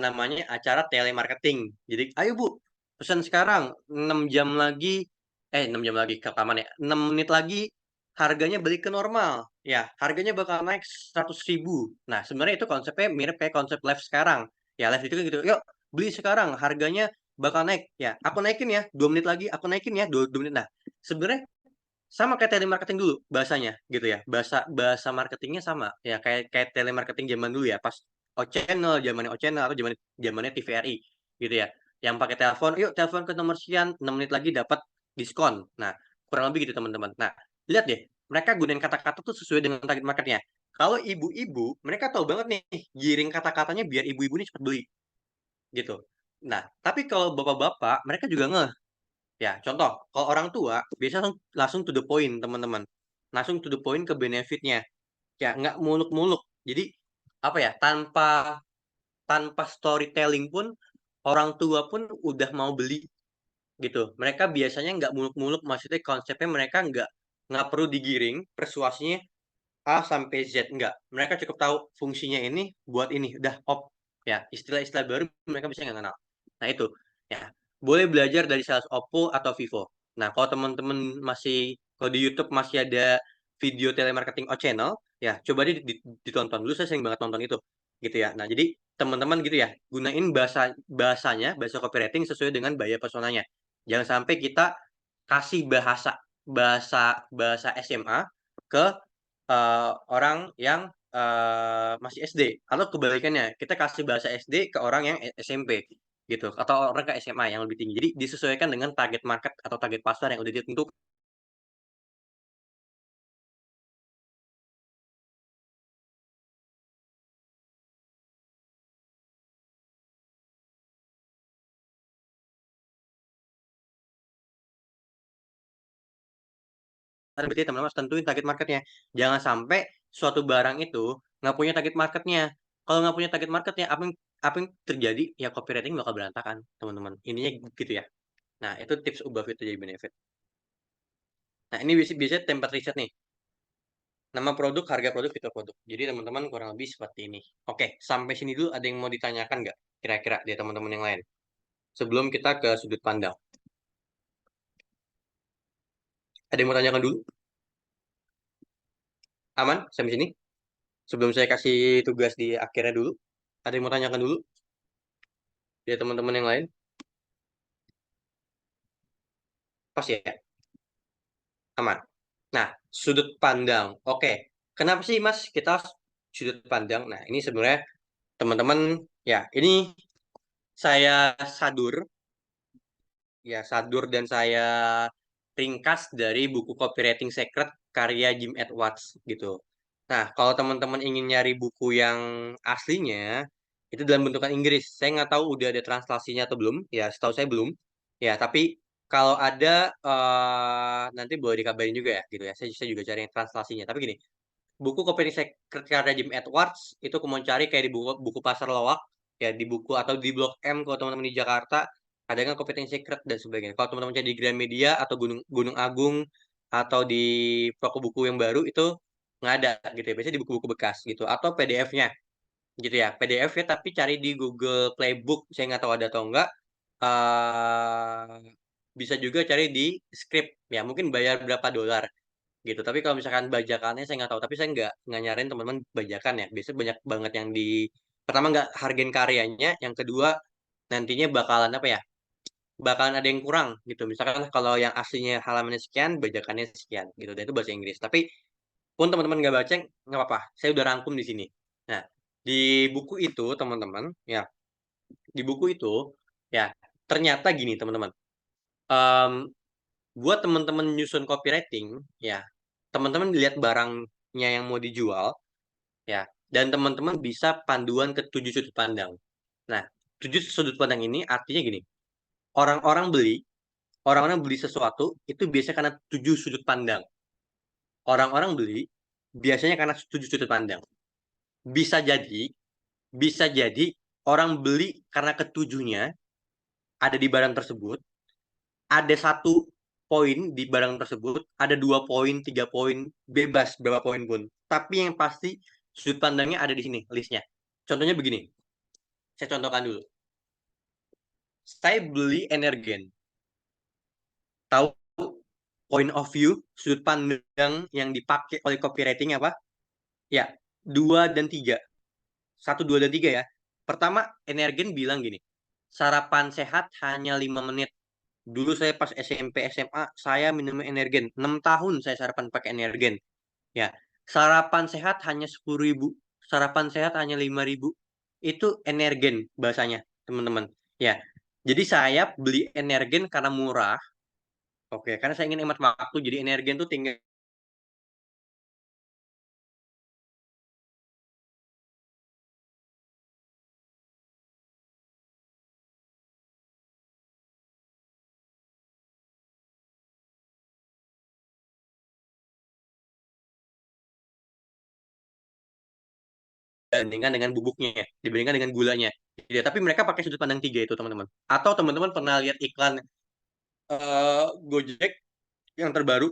namanya acara telemarketing. Jadi, ayo Bu, pesan sekarang 6 jam lagi, 6 jam lagi ke taman ya, 6 menit lagi harganya balik ke normal. Ya, harganya bakal naik 100.000. Nah, sebenarnya itu konsepnya mirip kayak konsep live sekarang. Ya, live itu kan gitu, yuk beli sekarang, harganya bakal naik. Ya, aku naikin ya, 2 menit lagi, aku naikin ya, 2 menit. Nah, sebenarnya sama kayak telemarketing dulu bahasanya gitu ya. Bahasa bahasa marketingnya sama. Ya kayak kayak telemarketing zaman dulu ya, pas zamannya O Channel atau zamannya TVRI gitu ya. Yang pakai telepon, "Yuk telepon ke nomor sekian, 6 menit lagi dapat diskon." Nah, kurang lebih gitu teman-teman. Nah, lihat deh, mereka gunain kata-kata tuh sesuai dengan target marketnya. Kalau ibu-ibu, mereka tahu banget nih giring kata-katanya biar ibu-ibu ini cepat beli gitu. Nah, tapi kalau bapak-bapak, mereka juga ya, contoh, kalau orang tua biasanya langsung langsung to the point, teman-teman. Langsung to the point ke benefitnya. Ya, nggak muluk-muluk. Jadi, apa ya, tanpa tanpa storytelling pun, orang tua pun udah mau beli gitu. Mereka biasanya nggak muluk-muluk, maksudnya konsepnya mereka nggak perlu digiring, persuasinya A sampai Z, enggak. Mereka cukup tahu fungsinya ini buat ini, udah op. Ya, istilah-istilah baru mereka bisa nggak kenal. Nah itu, ya boleh belajar dari sales Oppo atau Vivo. Nah kalau teman-teman kalau di YouTube masih ada video telemarketing O Channel, ya coba ditonton dulu. Saya sering banget nonton itu, gitu ya. Nah jadi teman-teman gitu ya, gunain bahasa copywriting sesuai dengan bahasa personanya. Jangan sampai kita kasih bahasa bahasa bahasa SMA ke orang yang masih SD atau kebalikannya kita kasih bahasa SD ke orang yang SMP gitu atau orang ke SMA yang lebih tinggi. Jadi disesuaikan dengan target market atau target pasar yang udah ditentukan. Berarti teman-teman harus tentuin target marketnya. Jangan sampai suatu barang itu nggak punya target marketnya. Kalau nggak punya target marketnya, apa yang terjadi? Ya copywriting bakal berantakan, teman-teman. Ininya gitu ya. Nah, itu tips ubah fit jadi benefit. Nah, ini biasanya template riset nih. Nama produk, harga produk, fitur produk. Jadi teman-teman kurang lebih seperti ini. Oke, sampai sini dulu ada yang mau ditanyakan nggak? Kira-kira dari teman-teman yang lain. Sebelum kita ke sudut pandang. Ada yang mau tanyakan dulu? Aman sampai sini? Sebelum saya kasih tugas di akhirnya dulu. Ada yang mau tanyakan dulu? Dari teman-teman yang lain? Pas ya? Aman. Nah, sudut pandang. Oke. Kenapa sih, Mas, kita sudut pandang? Nah, ini sebenarnya teman-teman, ya, ini saya sadur, ya, sadur dan saya ringkas dari buku Copywriting Secret karya Jim Edwards gitu. Nah, kalau teman-teman ingin nyari buku yang aslinya, itu dalam bentukan Inggris. Saya nggak tahu udah ada translasinya atau belum. Ya, setahu saya belum. Ya, tapi kalau ada, nanti boleh dikabarin juga ya, gitu ya. Saya juga cari yang translasinya. Tapi gini, buku Copywriting Secret karya Jim Edwards, itu aku mau cari kayak di buku Pasar Loak, ya di buku atau di Blok M kalau teman-teman di Jakarta, ada kan Copywriting Secret dan sebagainya. Kalau teman-teman cari di Gramedia atau Gunung Agung atau di toko buku yang baru itu nggak ada gitu ya. Biasanya di buku-buku bekas gitu atau PDF-nya gitu ya. PDF ya tapi cari di Google Playbook, saya nggak tahu ada atau enggak. Bisa juga cari di Script ya, mungkin bayar berapa dolar gitu. Tapi kalau misalkan bajakannya saya nggak tahu. Tapi saya nggak nyaranin teman-teman bajakan ya. Biasanya banyak banget yang di pertama nggak hargain karyanya, yang kedua nantinya bakalan apa ya? Bakalan ada yang kurang gitu. Misalkan kalau yang aslinya halamannya sekian, bajakannya sekian gitu. Dan itu bahasa Inggris. Tapi pun teman-teman nggak baca, nggak apa-apa. Saya udah rangkum di sini. Nah, di buku itu teman-teman, ya di buku itu ya ternyata gini teman-teman. Em, buat teman-teman nyusun copywriting, ya teman-teman lihat barangnya yang mau dijual, ya dan teman-teman bisa panduan ke 7 sudut pandang. Nah, 7 sudut pandang ini artinya gini, orang-orang beli orang-orang beli sesuatu itu biasanya karena 7 sudut pandang. Orang-orang beli biasanya karena 7 sudut pandang. Bisa jadi, bisa jadi orang beli karena ketujuhnya ada di barang tersebut, ada 1 poin di barang tersebut, ada 2 poin, 3 poin, bebas berapa poin pun. Tapi yang pasti sudut pandangnya ada di sini listnya. Contohnya begini, saya contohkan dulu. Saya beli energen. Tahu point of view, sudut pandang yang dipakai oleh copywriting apa? Ya, 2 dan 3. 1, 2, dan 3 ya. Pertama, energen bilang gini, sarapan sehat hanya 5 menit. Dulu saya pas SMP, SMA, saya minum energen. 6 tahun saya sarapan pakai energen. Ya, sarapan sehat hanya 10.000. Sarapan sehat hanya 5.000. Itu energen bahasanya, teman-teman. Ya, jadi saya beli energen karena murah. Oke, karena saya ingin hemat waktu. Jadi energen tuh tinggal dibandingkan dengan bubuknya, dibandingkan dengan gulanya. Ya, tapi mereka pakai sudut pandang 3 itu, teman-teman. Atau teman-teman pernah lihat iklan Gojek yang terbaru,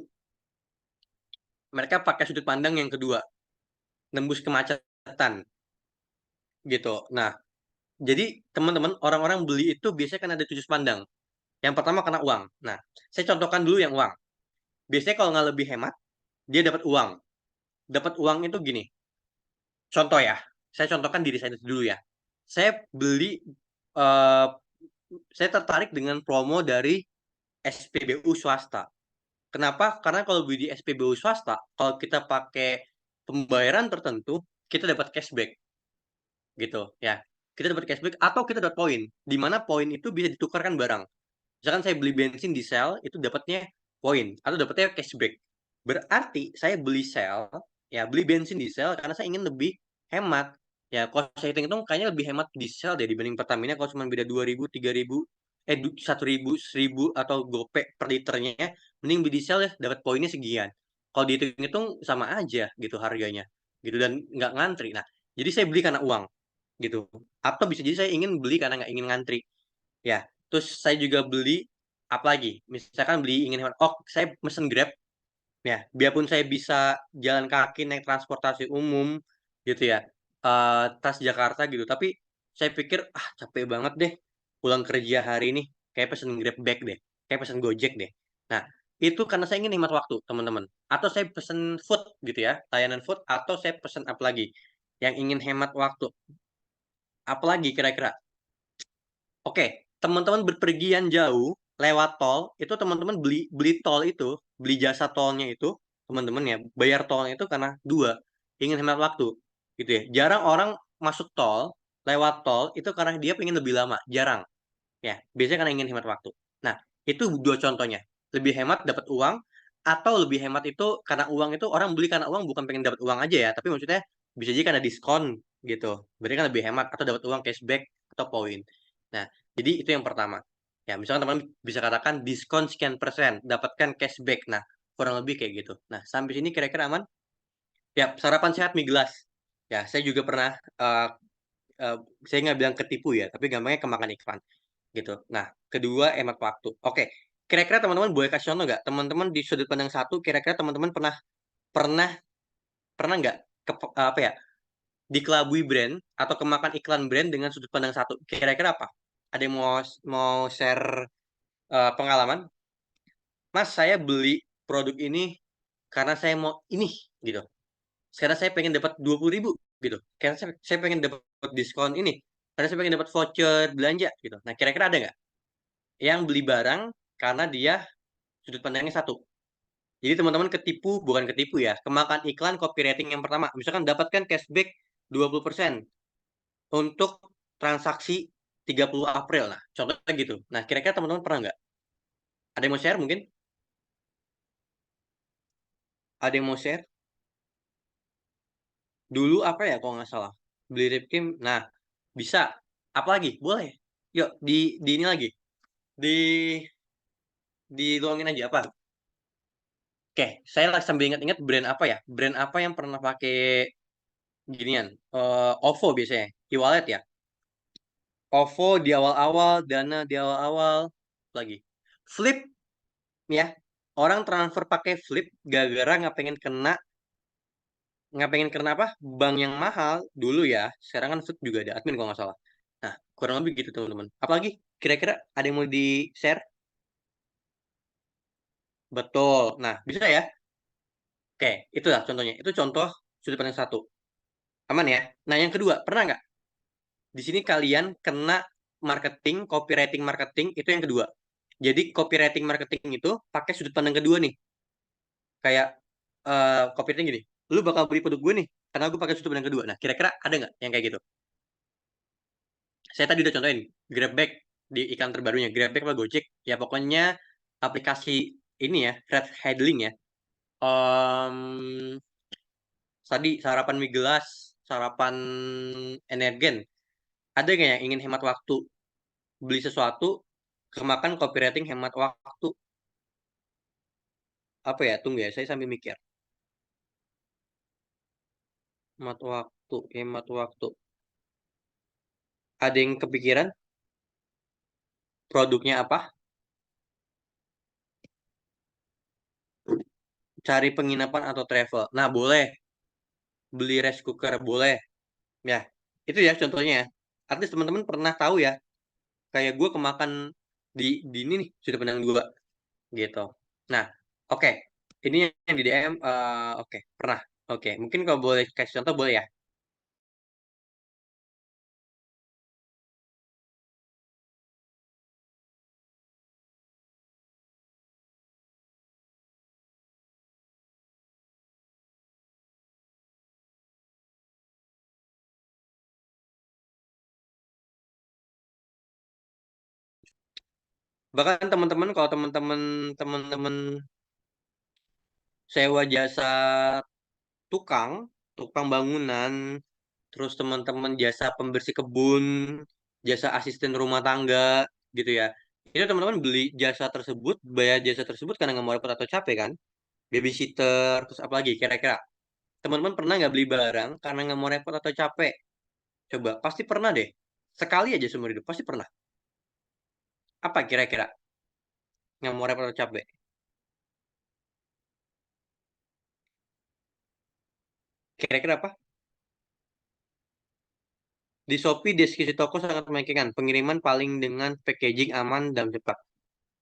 mereka pakai sudut pandang yang kedua, nembus kemacetan gitu. Nah, jadi teman-teman, orang-orang beli itu biasanya kan ada 7 sudut pandang. Yang pertama karena uang. Nah, saya contohkan dulu yang uang. Biasanya kalau nggak lebih hemat, dia dapat uang. Dapat uang itu gini. Contoh ya, saya contohkan diri saya dulu ya. Saya beli, eh, saya tertarik dengan promo dari SPBU swasta. Kenapa? Karena kalau beli di SPBU swasta, kalau kita pakai pembayaran tertentu, kita dapat cashback gitu ya. Kita dapat cashback atau kita dapat poin, di mana poin itu bisa ditukarkan barang. Misalkan saya beli bensin di sel, itu dapatnya poin atau dapatnya cashback. Berarti saya beli sel, ya beli bensin di sel karena saya ingin lebih hemat. Ya, kalau saya hitung-hitung kayaknya lebih hemat di sel deh dibanding Pertamina kalau cuma beda 2.000, 3.000, 1.000, 1.000 atau gope per liternya, mending beli di sel ya dapat poinnya sekian. Kalau dihitung-hitung sama aja gitu harganya. Gitu dan nggak ngantri. Nah, jadi saya beli karena uang gitu. Atau bisa jadi saya ingin beli karena nggak ingin ngantri. Ya, terus saya juga beli apa lagi? Misalkan beli ingin hemat, oh saya mesen Grab, ya, biarpun saya bisa jalan kaki naik transportasi umum gitu ya, Transjakarta gitu, tapi saya pikir capek banget deh pulang kerja hari ini, kayak pesen Grab back deh, kayak pesen Gojek deh. Nah, itu karena saya ingin hemat waktu, teman-teman. Atau saya pesen food gitu ya, layanan food, atau saya pesen apa lagi yang ingin hemat waktu. Apalagi kira-kira? Oke, teman-teman berpergian jauh, lewat tol itu teman-teman beli beli tol itu, beli jasa tolnya itu, teman-teman ya, bayar tolnya itu karena dua, ingin hemat waktu, gitu ya. Jarang orang masuk tol, lewat tol itu karena dia pengen lebih lama, jarang. Ya, biasanya karena ingin hemat waktu. Nah, itu dua contohnya. Lebih hemat dapat uang atau lebih hemat itu karena uang itu orang beli karena uang bukan pengen dapat uang aja ya, tapi maksudnya bisa jadi karena diskon gitu. Berarti kan lebih hemat atau dapat uang cashback atau poin. Nah, jadi itu yang pertama. Ya, misalkan teman bisa katakan diskon sekian persen, dapatkan cashback. Nah, kurang lebih kayak gitu. Nah, sampai sini kira-kira aman? Ya, sarapan sehat mie gelas. Ya, saya juga pernah eh, saya nggak bilang ketipu ya, tapi gampangnya kemakan iklan gitu. Nah, kedua hemat waktu. Oke, kira-kira teman-teman boleh kasih contoh nggak? Teman-teman di sudut pandang satu, kira-kira teman-teman pernah pernah pernah nggak apa ya dikelabui brand atau kemakan iklan brand dengan sudut pandang satu? Kira-kira apa? Ada yang mau mau share pengalaman? Mas, saya beli produk ini karena saya mau ini gitu. Karena saya pengen dapat 20.000 gitu. Karena saya pengen dapat diskon ini. Karena saya pengen dapat voucher belanja gitu. Nah, kira-kira ada nggak yang beli barang karena dia sudut pandangnya satu? Jadi teman-teman ketipu, bukan ketipu ya, kemakan iklan copywriting yang pertama. Misalkan dapatkan cashback 20% untuk transaksi 30 April. Nah, contohnya gitu. Nah, kira-kira teman-teman pernah nggak? Ada yang mau share mungkin? Ada yang mau share? Dulu apa ya kalau nggak salah? Beli Rip Kim. Nah, bisa. Apa lagi? Boleh. Yuk, di ini lagi. Di diluangin aja apa? Oke, saya lagi sambil ingat-ingat brand apa ya? Brand apa yang pernah pakai ginian? OVO biasanya. E-wallet ya? OVO di awal-awal, Dana di awal-awal, lagi. Flip ya, orang transfer pakai Flip gara-gara nggak pengen kena apa? Bank yang mahal dulu ya. Sekarang kan Flip juga ada admin kalau nggak salah. Nah, kurang lebih gitu teman-teman. Apalagi kira-kira ada yang mau di-share? Betul. Nah, bisa ya? Oke, itulah contohnya. Itu contoh sudut pandang satu. Aman ya? Nah, yang kedua, pernah nggak? Di sini kalian kena marketing, copywriting marketing, itu yang kedua. Jadi copywriting marketing itu pakai sudut pandang kedua nih. Kayak copywriting gini, lu bakal beli produk gue nih, karena gue pakai sudut pandang kedua. Nah, kira-kira ada nggak yang kayak gitu? Saya tadi udah contohin, Grabback di iklan terbarunya, Grabback apa Gojek, ya pokoknya aplikasi ini ya, red hailing ya. Em, Tadi sarapan mie gelas, sarapan energen. Ada nggak yang ingin hemat waktu, beli sesuatu, kemakan copywriting hemat waktu? Apa ya? Tunggu ya, saya sambil mikir. Hemat waktu. Ada yang kepikiran produknya apa? Cari penginapan atau travel. Nah, boleh. Beli rice cooker, boleh. Ya, itu ya contohnya ya. At least teman-teman pernah tahu ya, kayak gue kemakan di ini nih, sudah pandang dua, gitu. Nah, oke. Ini yang di DM, oke, pernah. Oke, mungkin kalau boleh kasih contoh, boleh ya? Bahkan teman-teman, kalau teman-teman sewa jasa tukang, tukang bangunan, terus teman-teman jasa pembersih kebun, jasa asisten rumah tangga, gitu ya. Itu teman-teman beli jasa tersebut, bayar jasa tersebut karena nggak mau repot atau capek kan? Babysitter, terus apa lagi kira-kira? Teman-teman pernah nggak beli barang karena nggak mau repot atau capek? Coba, pasti pernah deh. Sekali aja seumur hidup, pasti pernah. Apa kira-kira? Nggak mau repot atau capek? Kira-kira apa? Di Shopee, deskripsi toko sangat meyakinkan. Pengiriman paling dengan packaging aman dan cepat.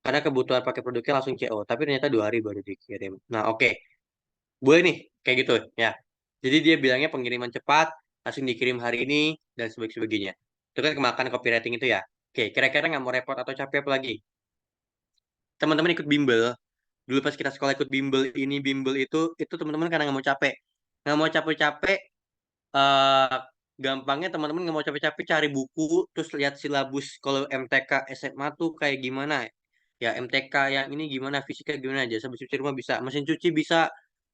Karena kebutuhan pakai produknya langsung CO. Tapi ternyata 2 hari baru dikirim. Nah, oke. Boleh nih, kayak gitu ya. Jadi dia bilangnya pengiriman cepat, langsung dikirim hari ini, dan sebagainya. Itu kan kemakan copywriting itu ya. Oke, kira-kira nggak mau repot atau capek apa lagi? teman-teman ikut bimbel. Dulu pas kita sekolah ikut bimbel ini, bimbel itu teman-teman karena nggak mau capek. Nggak mau capek-capek, eh gampangnya teman-teman nggak mau capek-capek cari buku, terus lihat silabus kalau MTK SMA tuh kayak gimana. Ya MTK yang ini gimana, fisika gimana aja. Sampai cuci rumah bisa, mesin cuci bisa,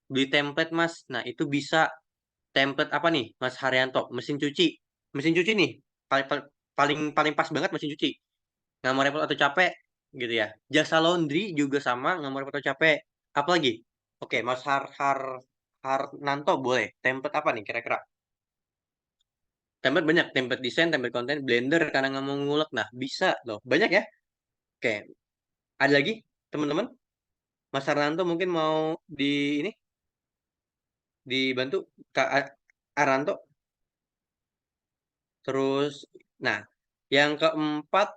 beli template mas. Nah itu bisa template apa nih Mas Haryanto? Mesin cuci. Mesin cuci nih paling paling paling pas banget mesin cuci. Nggak mau repot atau capek gitu ya. Jasa laundry juga sama, nggak mau repot atau capek. Apalagi? Oke, Mas Harnanto boleh. Template apa nih kira-kira? Template banyak, template desain, template konten, Blender karena nggak mau ngulek. Nah, bisa loh. Banyak ya. Oke, ada lagi teman-teman? Mas Harnanto mungkin mau di ini dibantu Kak Aranto. Terus, nah, yang keempat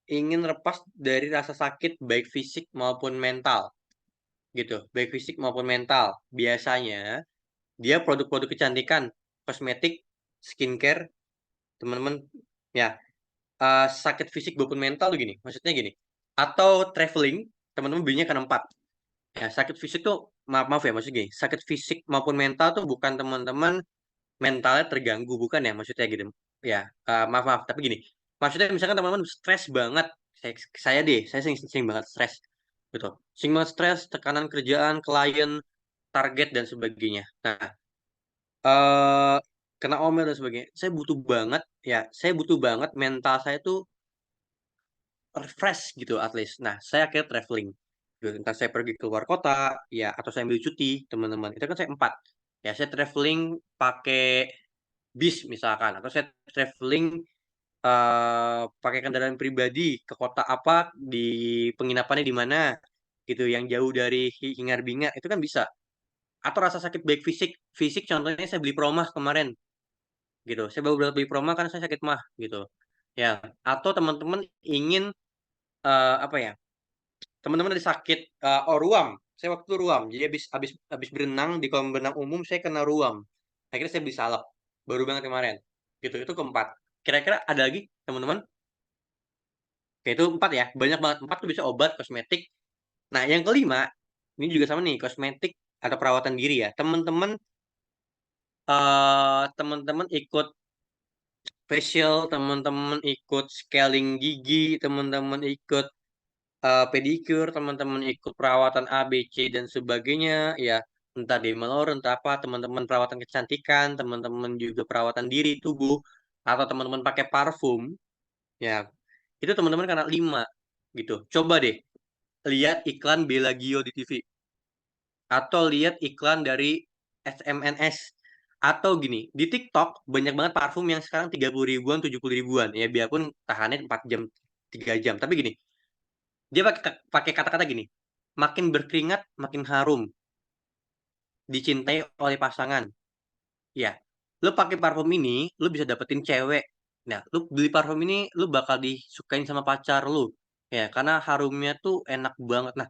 ingin lepas dari rasa sakit baik fisik maupun mental gitu, baik fisik maupun mental. Biasanya dia produk-produk kecantikan, kosmetik, skincare, teman-teman ya, sakit fisik maupun mental tuh gini, maksudnya gini. Atau traveling, teman-teman belinya kan empat. Ya, sakit fisik tuh maaf maaf ya maksudnya gini, sakit fisik maupun mental tuh bukan teman-teman mentalnya terganggu bukan ya maksudnya gitu ya, maaf maaf tapi gini maksudnya misalkan teman-teman stres banget, saya deh saya sering banget stres gitu, sering banget stres, tekanan kerjaan, klien, target dan sebagainya. Nah, eh kena omel dan sebagainya, saya butuh banget mental saya tuh refresh gitu at least. Nah, saya akhirnya traveling gitu. Entah saya pergi keluar kota ya atau saya ambil cuti teman-teman, itu kan saya empat ya, saya traveling pakai bis misalkan, atau saya traveling pakai kendaraan pribadi ke kota apa, di penginapannya di mana gitu yang jauh dari hingar bingar, itu kan bisa. Atau rasa sakit baik fisik, fisik contohnya saya beli promah kemarin gitu, saya baru beli promah karena saya sakit mah gitu ya. Atau teman-teman ingin apa ya, teman-teman ada sakit ruam, saya waktu itu ruam, jadi habis berenang di kolam renang umum saya kena ruam, akhirnya saya beli salep baru banget kemarin gitu. Itu keempat. Kira-kira ada lagi teman-teman? Oke, itu empat ya, banyak banget. Empat tuh bisa obat, kosmetik. Nah, yang kelima, ini juga sama nih, kosmetik atau perawatan diri ya. Teman-teman teman-teman ikut facial, teman-teman ikut scaling gigi, teman-teman ikut pedicure, teman-teman ikut perawatan A, B, C dan sebagainya ya. Entah dermalur, entah apa, teman-teman perawatan kecantikan, teman-teman juga perawatan diri tubuh, atau teman-teman pakai parfum ya. Itu teman-teman karena lima gitu. Coba deh lihat iklan Belagio di TV, atau lihat iklan dari SMNS, atau gini di TikTok banyak banget parfum yang sekarang 30 ribuan, 70 ribuan ya, biarpun tahannya 4 jam, 3 jam, tapi gini dia pakai pakai kata-kata gini, makin berkeringat makin harum, dicintai oleh pasangan ya. Lu pakai parfum ini lu bisa dapetin cewek. Nah, lu beli parfum ini lu bakal disukain sama pacar lu ya, karena harumnya tuh enak banget. Nah,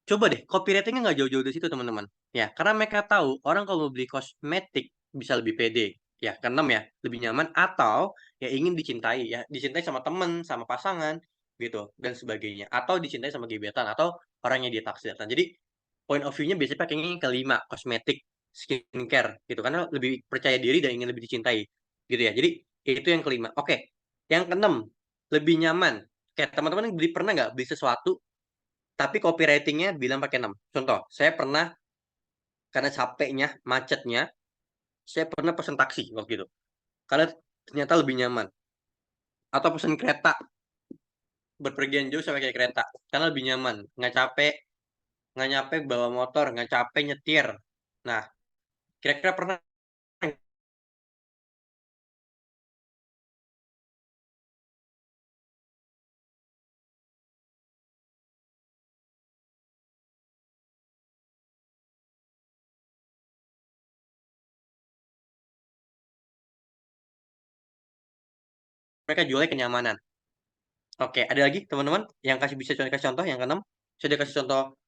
coba deh, copywritingnya nggak jauh-jauh dari situ, teman-teman. Ya, karena mereka tahu orang kalau mau beli kosmetik bisa lebih pede. Ya, keenam ya, lebih nyaman, atau ya ingin dicintai, ya dicintai sama temen, sama pasangan, gitu, dan sebagainya. Atau dicintai sama gebetan, atau orangnya dia taksir. Nah, jadi point of view-nya biasanya pakainya yang kelima, kosmetik, skincare, gitu. Karena lebih percaya diri dan ingin lebih dicintai, gitu ya. Jadi, itu yang kelima. Oke, yang keenam, lebih nyaman. Kayak teman-teman beli, pernah nggak beli sesuatu tapi copywritingnya bilang pakai 6. Contoh, saya pernah karena capeknya, macetnya, saya pernah pesan taksi waktu itu. Karena ternyata lebih nyaman. Atau pesan kereta, berpergian jauh saya pakai kereta. Karena lebih nyaman. Nggak capek bawa motor, nggak capek nyetir. Nah, kira-kira pernah mereka jualnya kenyamanan. Oke, ada lagi teman-teman yang kasih contoh yang keenam. Saya kasih contoh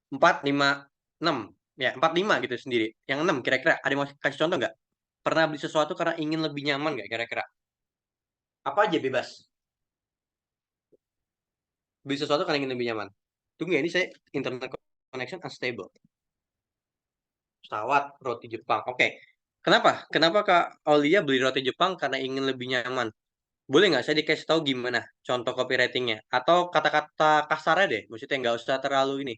4, 5, 6. Ya, 4, 5 gitu sendiri. Yang 6 kira-kira ada yang mau kasih contoh nggak? Pernah beli sesuatu karena ingin lebih nyaman nggak kira-kira? Apa aja bebas. Beli sesuatu karena ingin lebih nyaman. Tunggu ya, ini saya internet connection unstable. Pesawat roti Jepang. Oke. Kenapa? Kenapa Kak Aulia beli roti Jepang karena ingin lebih nyaman? Boleh nggak saya dikasih tahu gimana contoh copywritingnya? Atau kata-kata kasarnya deh, maksudnya nggak usah terlalu ini.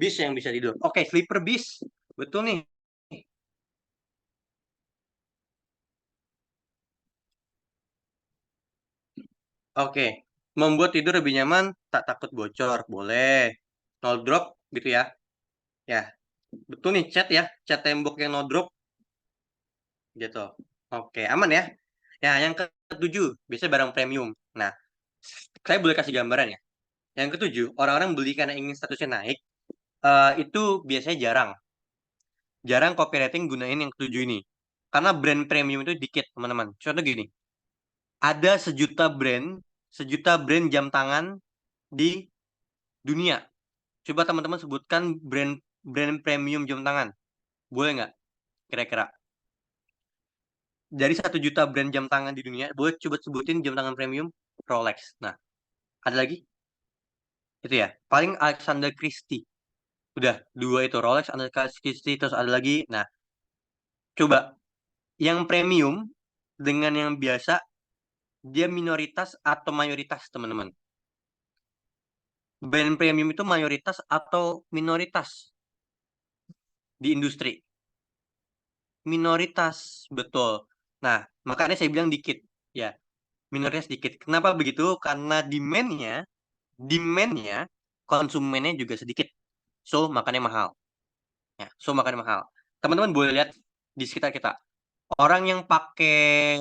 Bis yang bisa tidur. Oke, sleeper bis. Betul nih. Oke. Membuat tidur lebih nyaman, tak takut bocor. Boleh. No drop gitu ya. Ya, betul nih cat ya. Cat tembok yang no drop gitu. Oke, aman ya. Ya, yang ketujuh, biasanya barang premium. Nah, saya boleh kasih gambaran ya. Yang ketujuh, orang-orang beli karena ingin statusnya naik. Itu biasanya jarang. Jarang copywriting gunain yang ketujuh ini. Karena brand premium itu dikit, teman-teman. Contoh gini, ada sejuta brand jam tangan di dunia. Coba teman-teman sebutkan brand brand premium jam tangan. Boleh nggak? Kira-kira. Dari 1 juta brand jam tangan di dunia, boleh coba sebutin jam tangan premium? Rolex. Nah, ada lagi? Itu ya. Paling Alexander Christie. Udah, dua itu. Rolex, Alexander Christie, terus ada lagi. Nah, coba. Yang premium dengan yang biasa, dia minoritas atau mayoritas, teman-teman? Brand premium itu mayoritas atau minoritas di industri? Minoritas, betul. Nah, makanya saya bilang dikit. Ya, minoritas dikit. Kenapa begitu? Karena demand-nya, konsumennya juga sedikit. So, makanya mahal. Ya, so makanya mahal. Teman-teman boleh lihat di sekitar kita. Orang yang pakai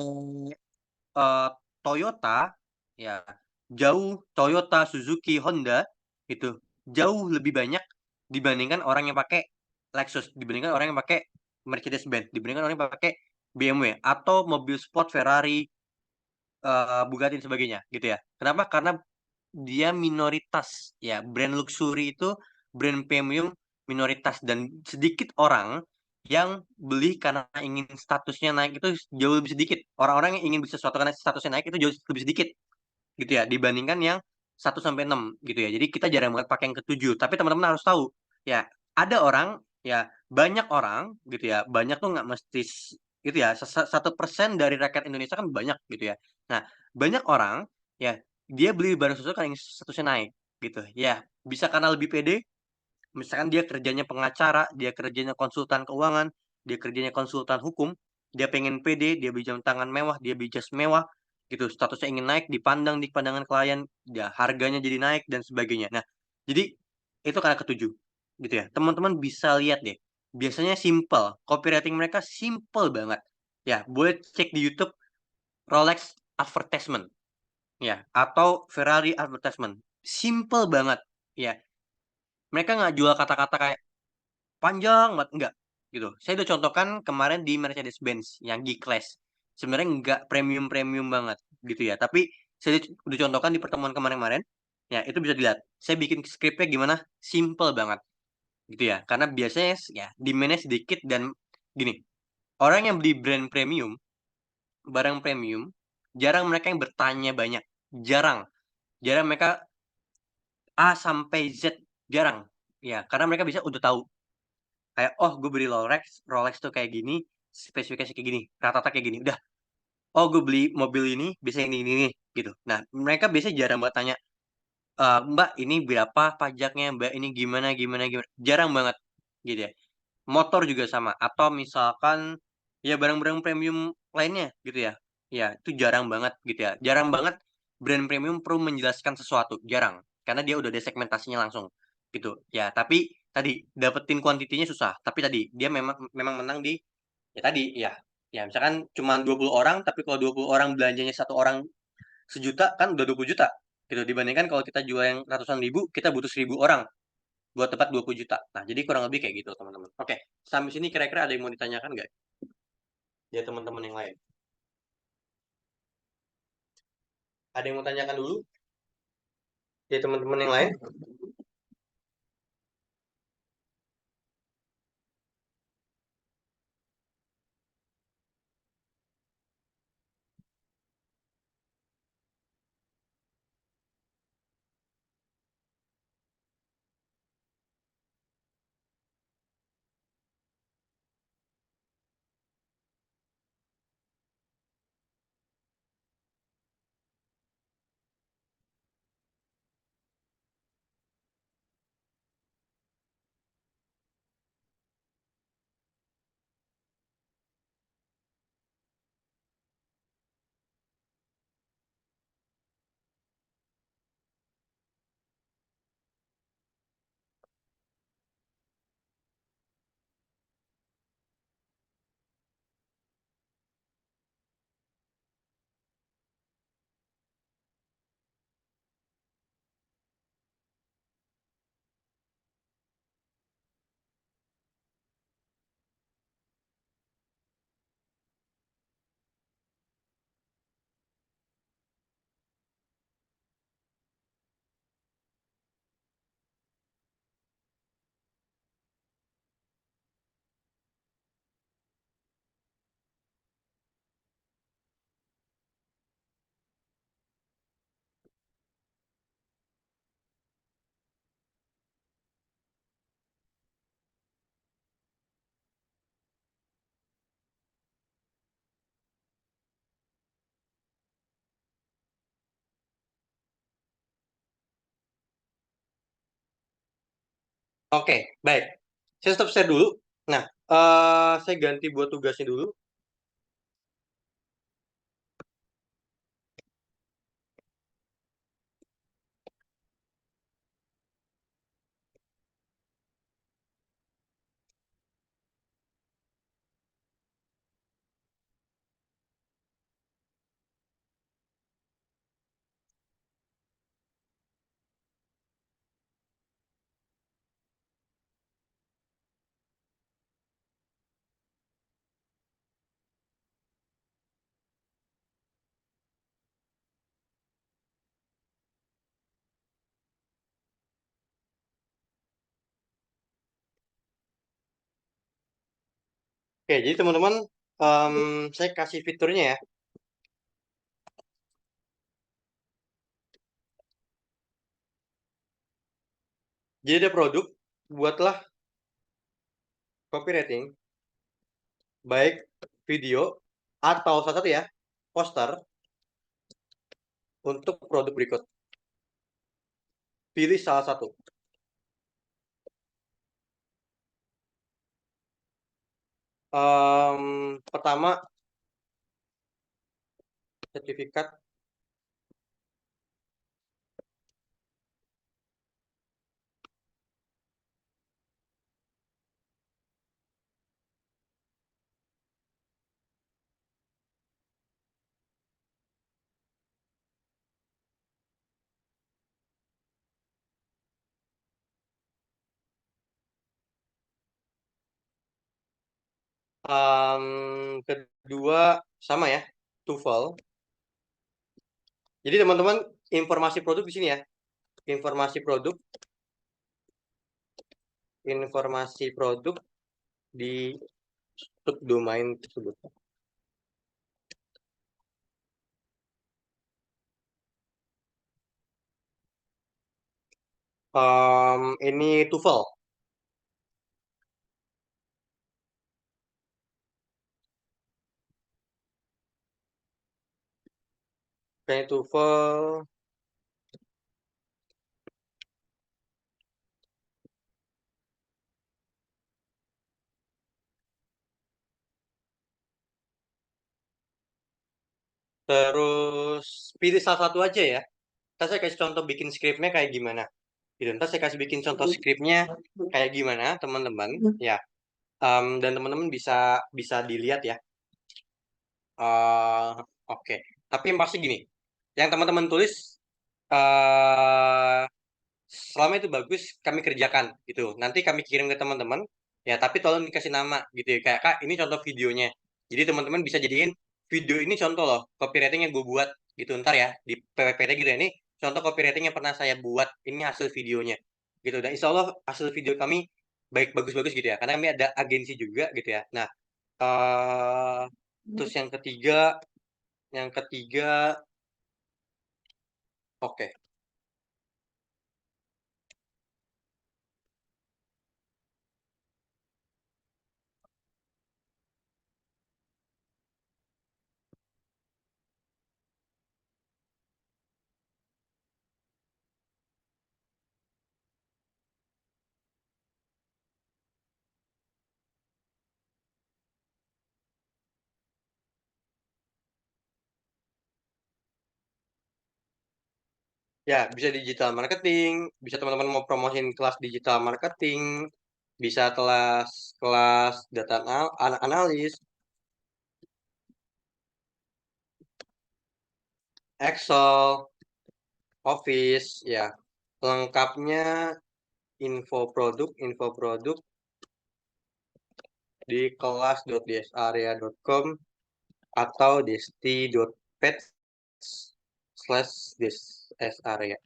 eh, Toyota, ya jauh Toyota, Suzuki, Honda itu jauh lebih banyak dibandingkan orang yang pakai Lexus, dibandingkan orang yang pakai Mercedes-Benz, dibandingkan orang yang pakai BMW atau mobil sport Ferrari, Bugatti dan sebagainya, gitu ya. Kenapa? Karena dia minoritas, ya. Brand luxury itu brand premium minoritas dan sedikit orang yang beli karena ingin statusnya naik itu jauh lebih sedikit. Orang-orang yang ingin bisa sesuatu karena statusnya naik itu jauh lebih sedikit gitu ya dibandingkan yang 1 sampai 6 gitu ya. Jadi kita jarang banget pakai yang ketujuh. Tapi teman-teman harus tahu ya ada orang ya banyak orang gitu ya. Banyak tuh nggak mesti gitu ya. 1% dari rakyat Indonesia kan banyak gitu ya. Nah banyak orang ya dia beli barang sesuatu kan yang statusnya naik gitu ya. Bisa karena lebih pede. Misalkan dia kerjanya pengacara, dia kerjanya konsultan keuangan, dia kerjanya konsultan hukum, dia pengen pede, dia beli jam tangan mewah, dia beli jas mewah, gitu. Statusnya ingin naik, dipandang di pandangan klien, ya harganya jadi naik dan sebagainya. Nah, jadi itu karena ketujuh, gitu ya. Teman-teman bisa lihat deh. Biasanya simple, copywriting mereka simple banget. Ya, boleh cek di YouTube Rolex advertisement, ya, atau Ferrari advertisement. Simple banget, ya. Mereka nggak jual kata-kata kayak panjang banget, enggak, gitu. Saya udah contohkan kemarin di Mercedes-Benz yang G-Class. Sebenarnya enggak premium-premium banget, gitu ya. Tapi saya udah contohkan di pertemuan kemarin-kemarin, ya itu bisa dilihat. Saya bikin skripnya gimana, simple banget, gitu ya. Karena biasanya ya demand-nya sedikit dan gini, orang yang beli brand premium, barang premium, jarang mereka yang bertanya banyak. Jarang. Jarang mereka A sampai Z, jarang. Ya, karena mereka bisa udah tahu kayak oh gue beli Rolex Rolex tuh kayak gini spesifikasi kayak gini rata-rata kayak gini udah oh gue beli mobil ini bisa ini nih gitu. Nah mereka biasanya jarang banget tanya, Mbak ini berapa pajaknya, Mbak ini gimana gimana gimana, jarang banget gitu ya. Motor juga sama atau misalkan ya barang-barang premium lainnya gitu ya, ya itu jarang banget gitu ya, jarang banget brand premium perlu menjelaskan sesuatu, jarang, karena dia udah ada segmentasinya langsung gitu ya. Tapi tadi dapetin kuantitinya susah, tapi tadi dia memang memang menang di ya tadi ya, ya misalkan cuma 20 orang tapi kalau 20 orang belanjanya satu orang 1 juta kan udah 20 juta gitu, dibandingkan kalau kita jual yang ratusan ribu kita butuh 1.000 orang buat tepat 20 juta. Nah, jadi kurang lebih kayak gitu, teman-teman. Oke, sampai sini kira-kira ada yang mau ditanyakan nggak? Ya, teman-teman yang lain. Ada yang mau tanyakan dulu? Ya teman-teman yang lain? Oke, baik. Saya stop share dulu. Nah, saya ganti buat tugasnya dulu. Oke, jadi teman-teman, saya kasih fiturnya ya. Jadi ada produk, buatlah copywriting, baik video atau salah satu ya, poster untuk produk berikut. Pilih salah satu. Pertama, sertifikat. Kedua, sama ya, TOEFL. Jadi teman-teman, informasi produk di sini ya. Informasi produk di subdomain tersebut. Ini TOEFL. Kayak TOEFL. Terus pilih salah satu aja ya. Ntar saya kasih contoh bikin skripnya kayak gimana. Gitu. Ntar saya kasih bikin contoh skripnya kayak gimana, teman-teman. Ya. Dan teman-teman bisa bisa dilihat ya. Oke. Tapi yang pasti gini. Yang teman-teman tulis eh selama itu bagus, kami kerjakan gitu. Nanti kami kirim ke teman-teman. Ya, tapi tolong dikasih nama gitu ya. Kayak Kak, ini contoh videonya. Jadi teman-teman bisa jadiin video ini contoh loh, copywriting yang gue buat gitu ntar ya di PPT gitu ya, ini contoh copywriting yang pernah saya buat, ini hasil videonya gitu, dan insya Allah hasil video kami baik, bagus-bagus gitu ya, karena kami ada agensi juga gitu ya. Nah, terus yang ketiga oke. Ya, bisa digital marketing, bisa teman-teman mau promosiin kelas digital marketing, bisa kelas kelas data analis, Excel, Office, ya. Lengkapnya info produk di kelas.dsarea.com atau desti.pet/dsarea.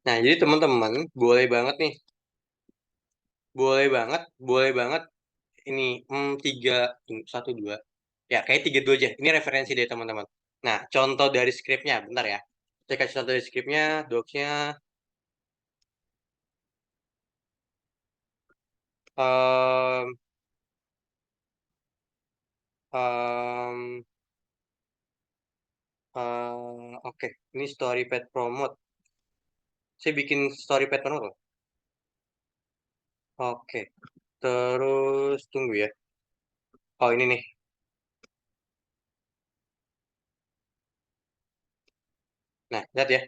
Nah, jadi teman-teman boleh banget ini tiga, satu dua, ya kayak tiga dua aja. Ini referensi dari teman-teman. Nah, contoh dari skripnya, bentar ya. Saya kasih contoh dari skripnya, docsnya. Um, um, oke, ini story pet promote. Saya bikin story pet promote loh. Oke, terus tunggu ya. Oh, ini nih. Nah, lihat ya.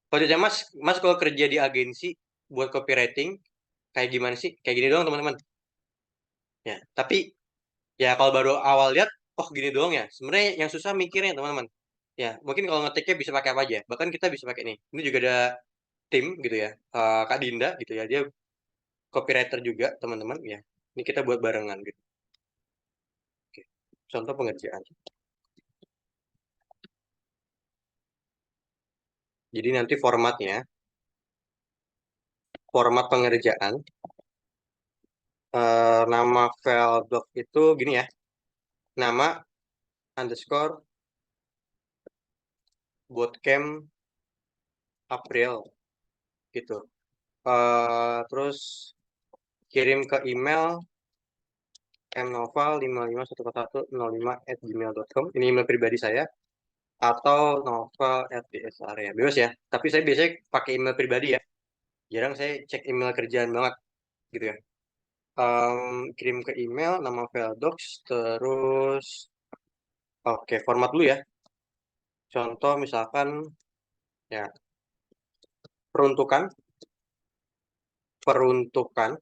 Kalau dia Mas kalau kerja di agensi buat copywriting, kayak gimana sih? Kayak gini doang, teman-teman. Ya, tapi ya kalau baru awal lihat, oh gini doang ya. Sebenarnya yang susah mikirnya, teman-teman. Ya, mungkin kalau ngetiknya bisa pakai apa aja. Bahkan kita bisa pakai ini. Ini juga ada tim gitu ya. Kak Dinda gitu ya. Dia copywriter juga, teman-teman ya. Ini kita buat barengan gitu. Oke. Contoh pengerjaan. Jadi nanti format pengerjaan, nama file doc itu gini ya. Nama underscore bootcamp April gitu. Terus kirim ke email mnoval551105@gmail.com. Ini email pribadi saya, atau novel@dsarea. Bebas ya. Tapi saya biasanya pakai email pribadi ya. Jarang saya cek email kerjaan banget gitu ya. Kirim ke email nama file docs, terus oke, format dulu ya. Contoh misalkan ya, peruntukan peruntukan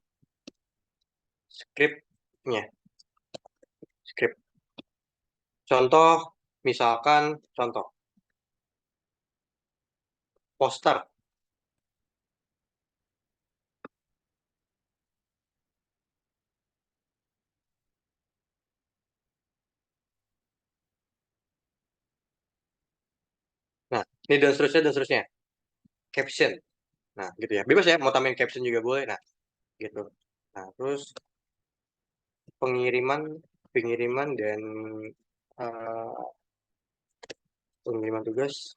skripnya, skrip. Contoh misalkan contoh poster. Nah, ini dan seterusnya. Caption. Nah, gitu ya. Bebas ya, mau tambahin caption juga boleh. Nah, gitu. Nah, terus pengiriman, pengiriman dan eh, pengiriman tugas.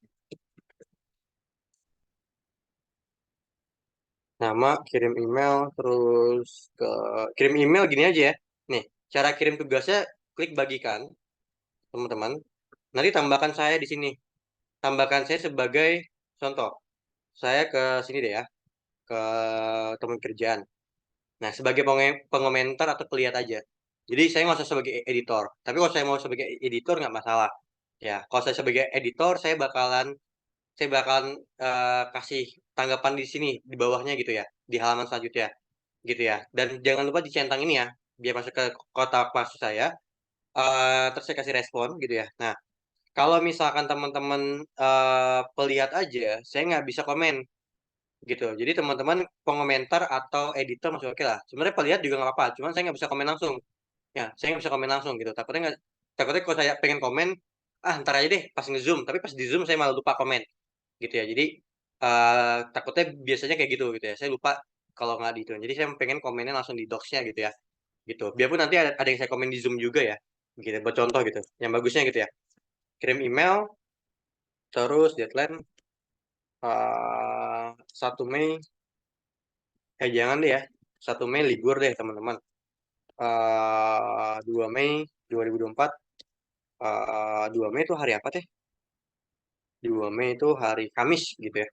Nama, kirim email, terus kirim email gini aja ya. Nih, cara kirim tugasnya klik bagikan, teman-teman. Nanti tambahkan saya di sini. Tambahkan saya sebagai contoh. Saya ke sini deh ya, ke teman kerjaan. Nah, sebagai pengomentar atau pelihat aja. Jadi saya nggak usah sebagai editor. Tapi kalau saya mau sebagai editor nggak masalah. Ya, kalau saya sebagai editor, saya bakalan kasih tanggapan di sini di bawahnya gitu ya, di halaman selanjutnya gitu ya. Dan jangan lupa dicentang ini ya, biar masuk ke kotak maksud saya. Terus saya kasih respon gitu ya. Nah, kalau misalkan teman-teman pelihat aja, saya nggak bisa komen gitu. Jadi teman-teman pengomentar atau editor masih oke lah. Sebenarnya pelihat juga nggak apa-apa, cuman saya nggak bisa komen langsung. Ya, saya nggak bisa komen langsung gitu. Takutnya kalau saya pengen komen, ah ntar aja deh pas nge-zoom, tapi pas di zoom saya malah lupa komen gitu ya. Jadi takutnya biasanya kayak gitu ya, saya lupa kalau nggak di itu, jadi saya pengen komennya langsung di docs-nya gitu ya, gitu biarpun nanti ada yang saya komen di zoom juga ya, gitu buat contoh gitu yang bagusnya gitu ya. Kirim email, terus deadline 1 Mei, jangan deh ya, 1 Mei libur deh teman-teman. 2 Mei 2024, 2 Mei itu hari apa teh? 2 Mei itu hari Kamis gitu ya.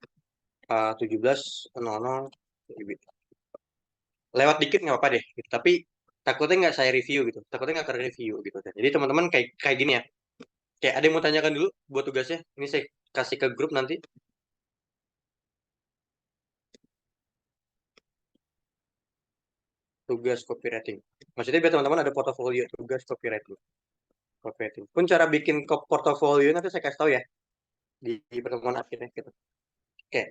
17.00, lewat dikit nggak apa-apa deh gitu. Tapi takutnya nggak saya review gitu, takutnya nggak ke review gitu. Jadi teman-teman kayak kayak gini ya, kayak ada yang mau tanyakan dulu buat tugasnya, ini saya kasih ke grup nanti. Tugas copywriting, maksudnya biar teman-teman ada portofolio tugas copywriting pun cara bikin portofolio nanti saya kasih tahu ya di pertemuan akhirnya gitu. Oke,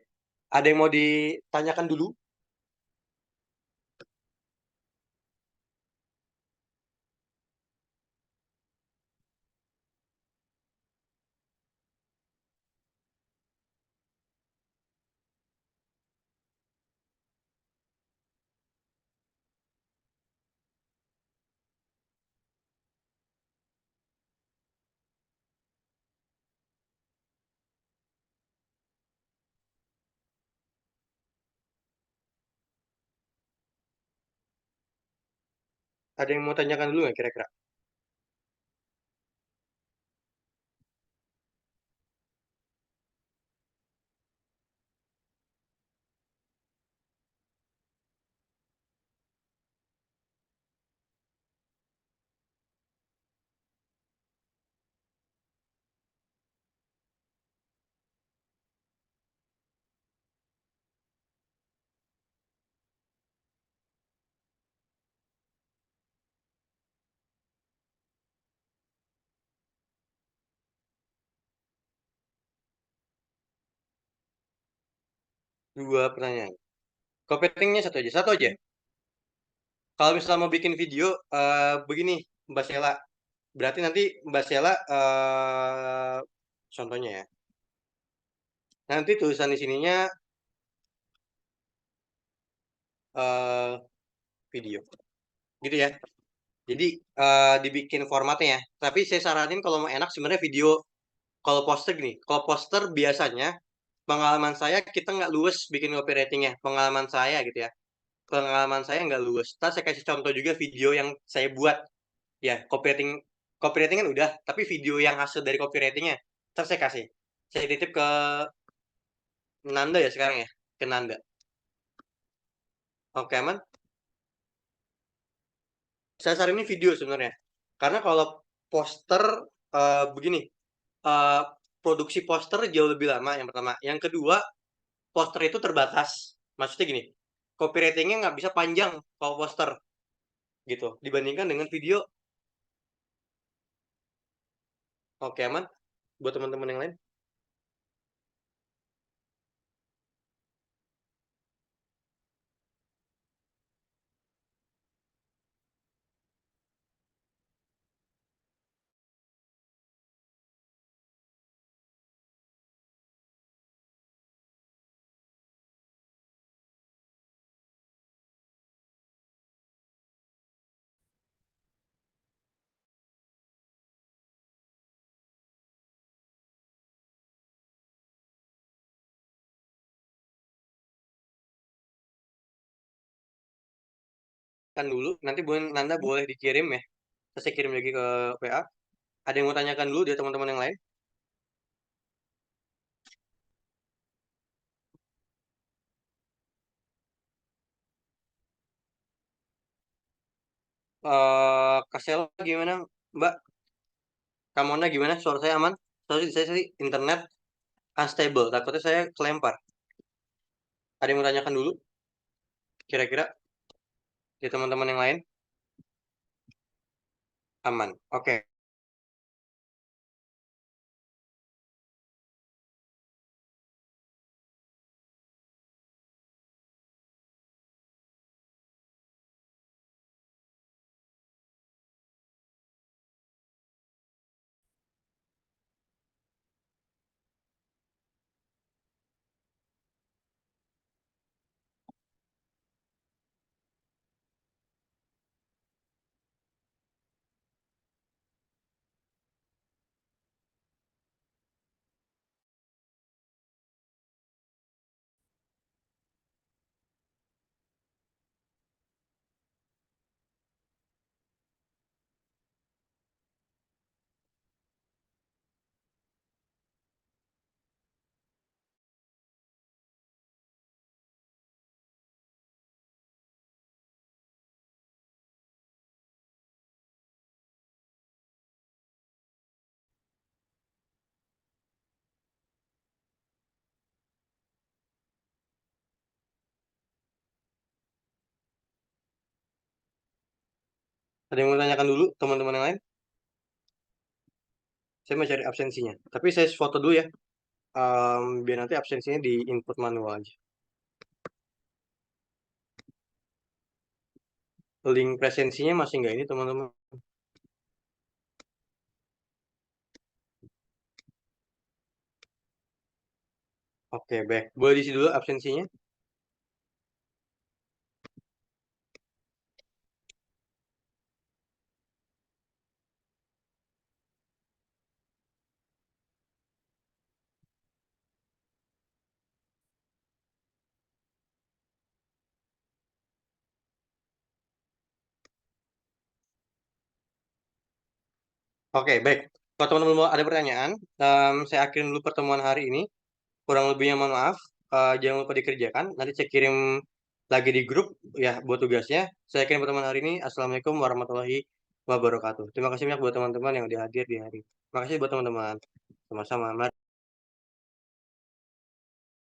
ada yang mau ditanyakan dulu? Ada yang mau tanyakan dulu nggak kira-kira? Dua pertanyaan. Copywritingnya satu aja. Kalau misalnya mau bikin video, begini Mbak Sela. Berarti nanti Mbak Sela, contohnya ya. Nanti tulisan di sininya eh, video, gitu ya. Jadi dibikin formatnya ya. Tapi saya saranin kalau mau enak sebenarnya video. Kalau poster gini, kalau poster biasanya pengalaman saya kita nggak luwes bikin copywritingnya. Pengalaman saya gitu ya. Pengalaman saya nggak luwes. Ntar saya kasih contoh juga video yang saya buat. Ya, copywriting kan udah, tapi video yang hasil dari copywritingnya, ntar saya kasih. Saya titip ke Nanda ya sekarang ya, ke Nanda. Oke, aman. Saya saranin video sebenarnya. Karena kalau poster begini, eh, produksi poster jauh lebih lama yang pertama. Yang kedua, poster itu terbatas. Maksudnya gini, copywritingnya nggak bisa panjang kalau poster gitu. Dibandingkan dengan video. Oke, aman. Buat teman-teman yang lain. Kan dulu, nanti Nanda boleh dikirim ya. Terus saya kirim lagi ke WA. Ada yang mau tanyakan dulu dia teman-teman yang lain? Kasela gimana, Mbak? Kamona gimana? Suara saya aman? Soalnya saya sih internet unstable. Takutnya saya kelempar. Ada yang mau tanyakan dulu? Kira-kira di teman-teman yang lain? Aman. Oke. Ada yang mau tanyakan dulu teman-teman yang lain? Saya mau cari absensinya. Tapi saya foto dulu ya. Biar nanti absensinya di input manual aja. Link presensinya masih nggak ini teman-teman? Oke, baik. Boleh diisi dulu absensinya? Oke, baik. Kalau teman-teman mau ada pertanyaan, saya akhirin dulu pertemuan hari ini. Kurang lebihnya mohon maaf. Jangan lupa dikerjakan. Nanti saya kirim lagi di grup ya buat tugasnya. Saya kirim pertemuan hari ini. Assalamualaikum warahmatullahi wabarakatuh. Terima kasih banyak buat teman-teman yang udah hadir di hari. Terima kasih buat teman-teman. Sama-sama. Mari.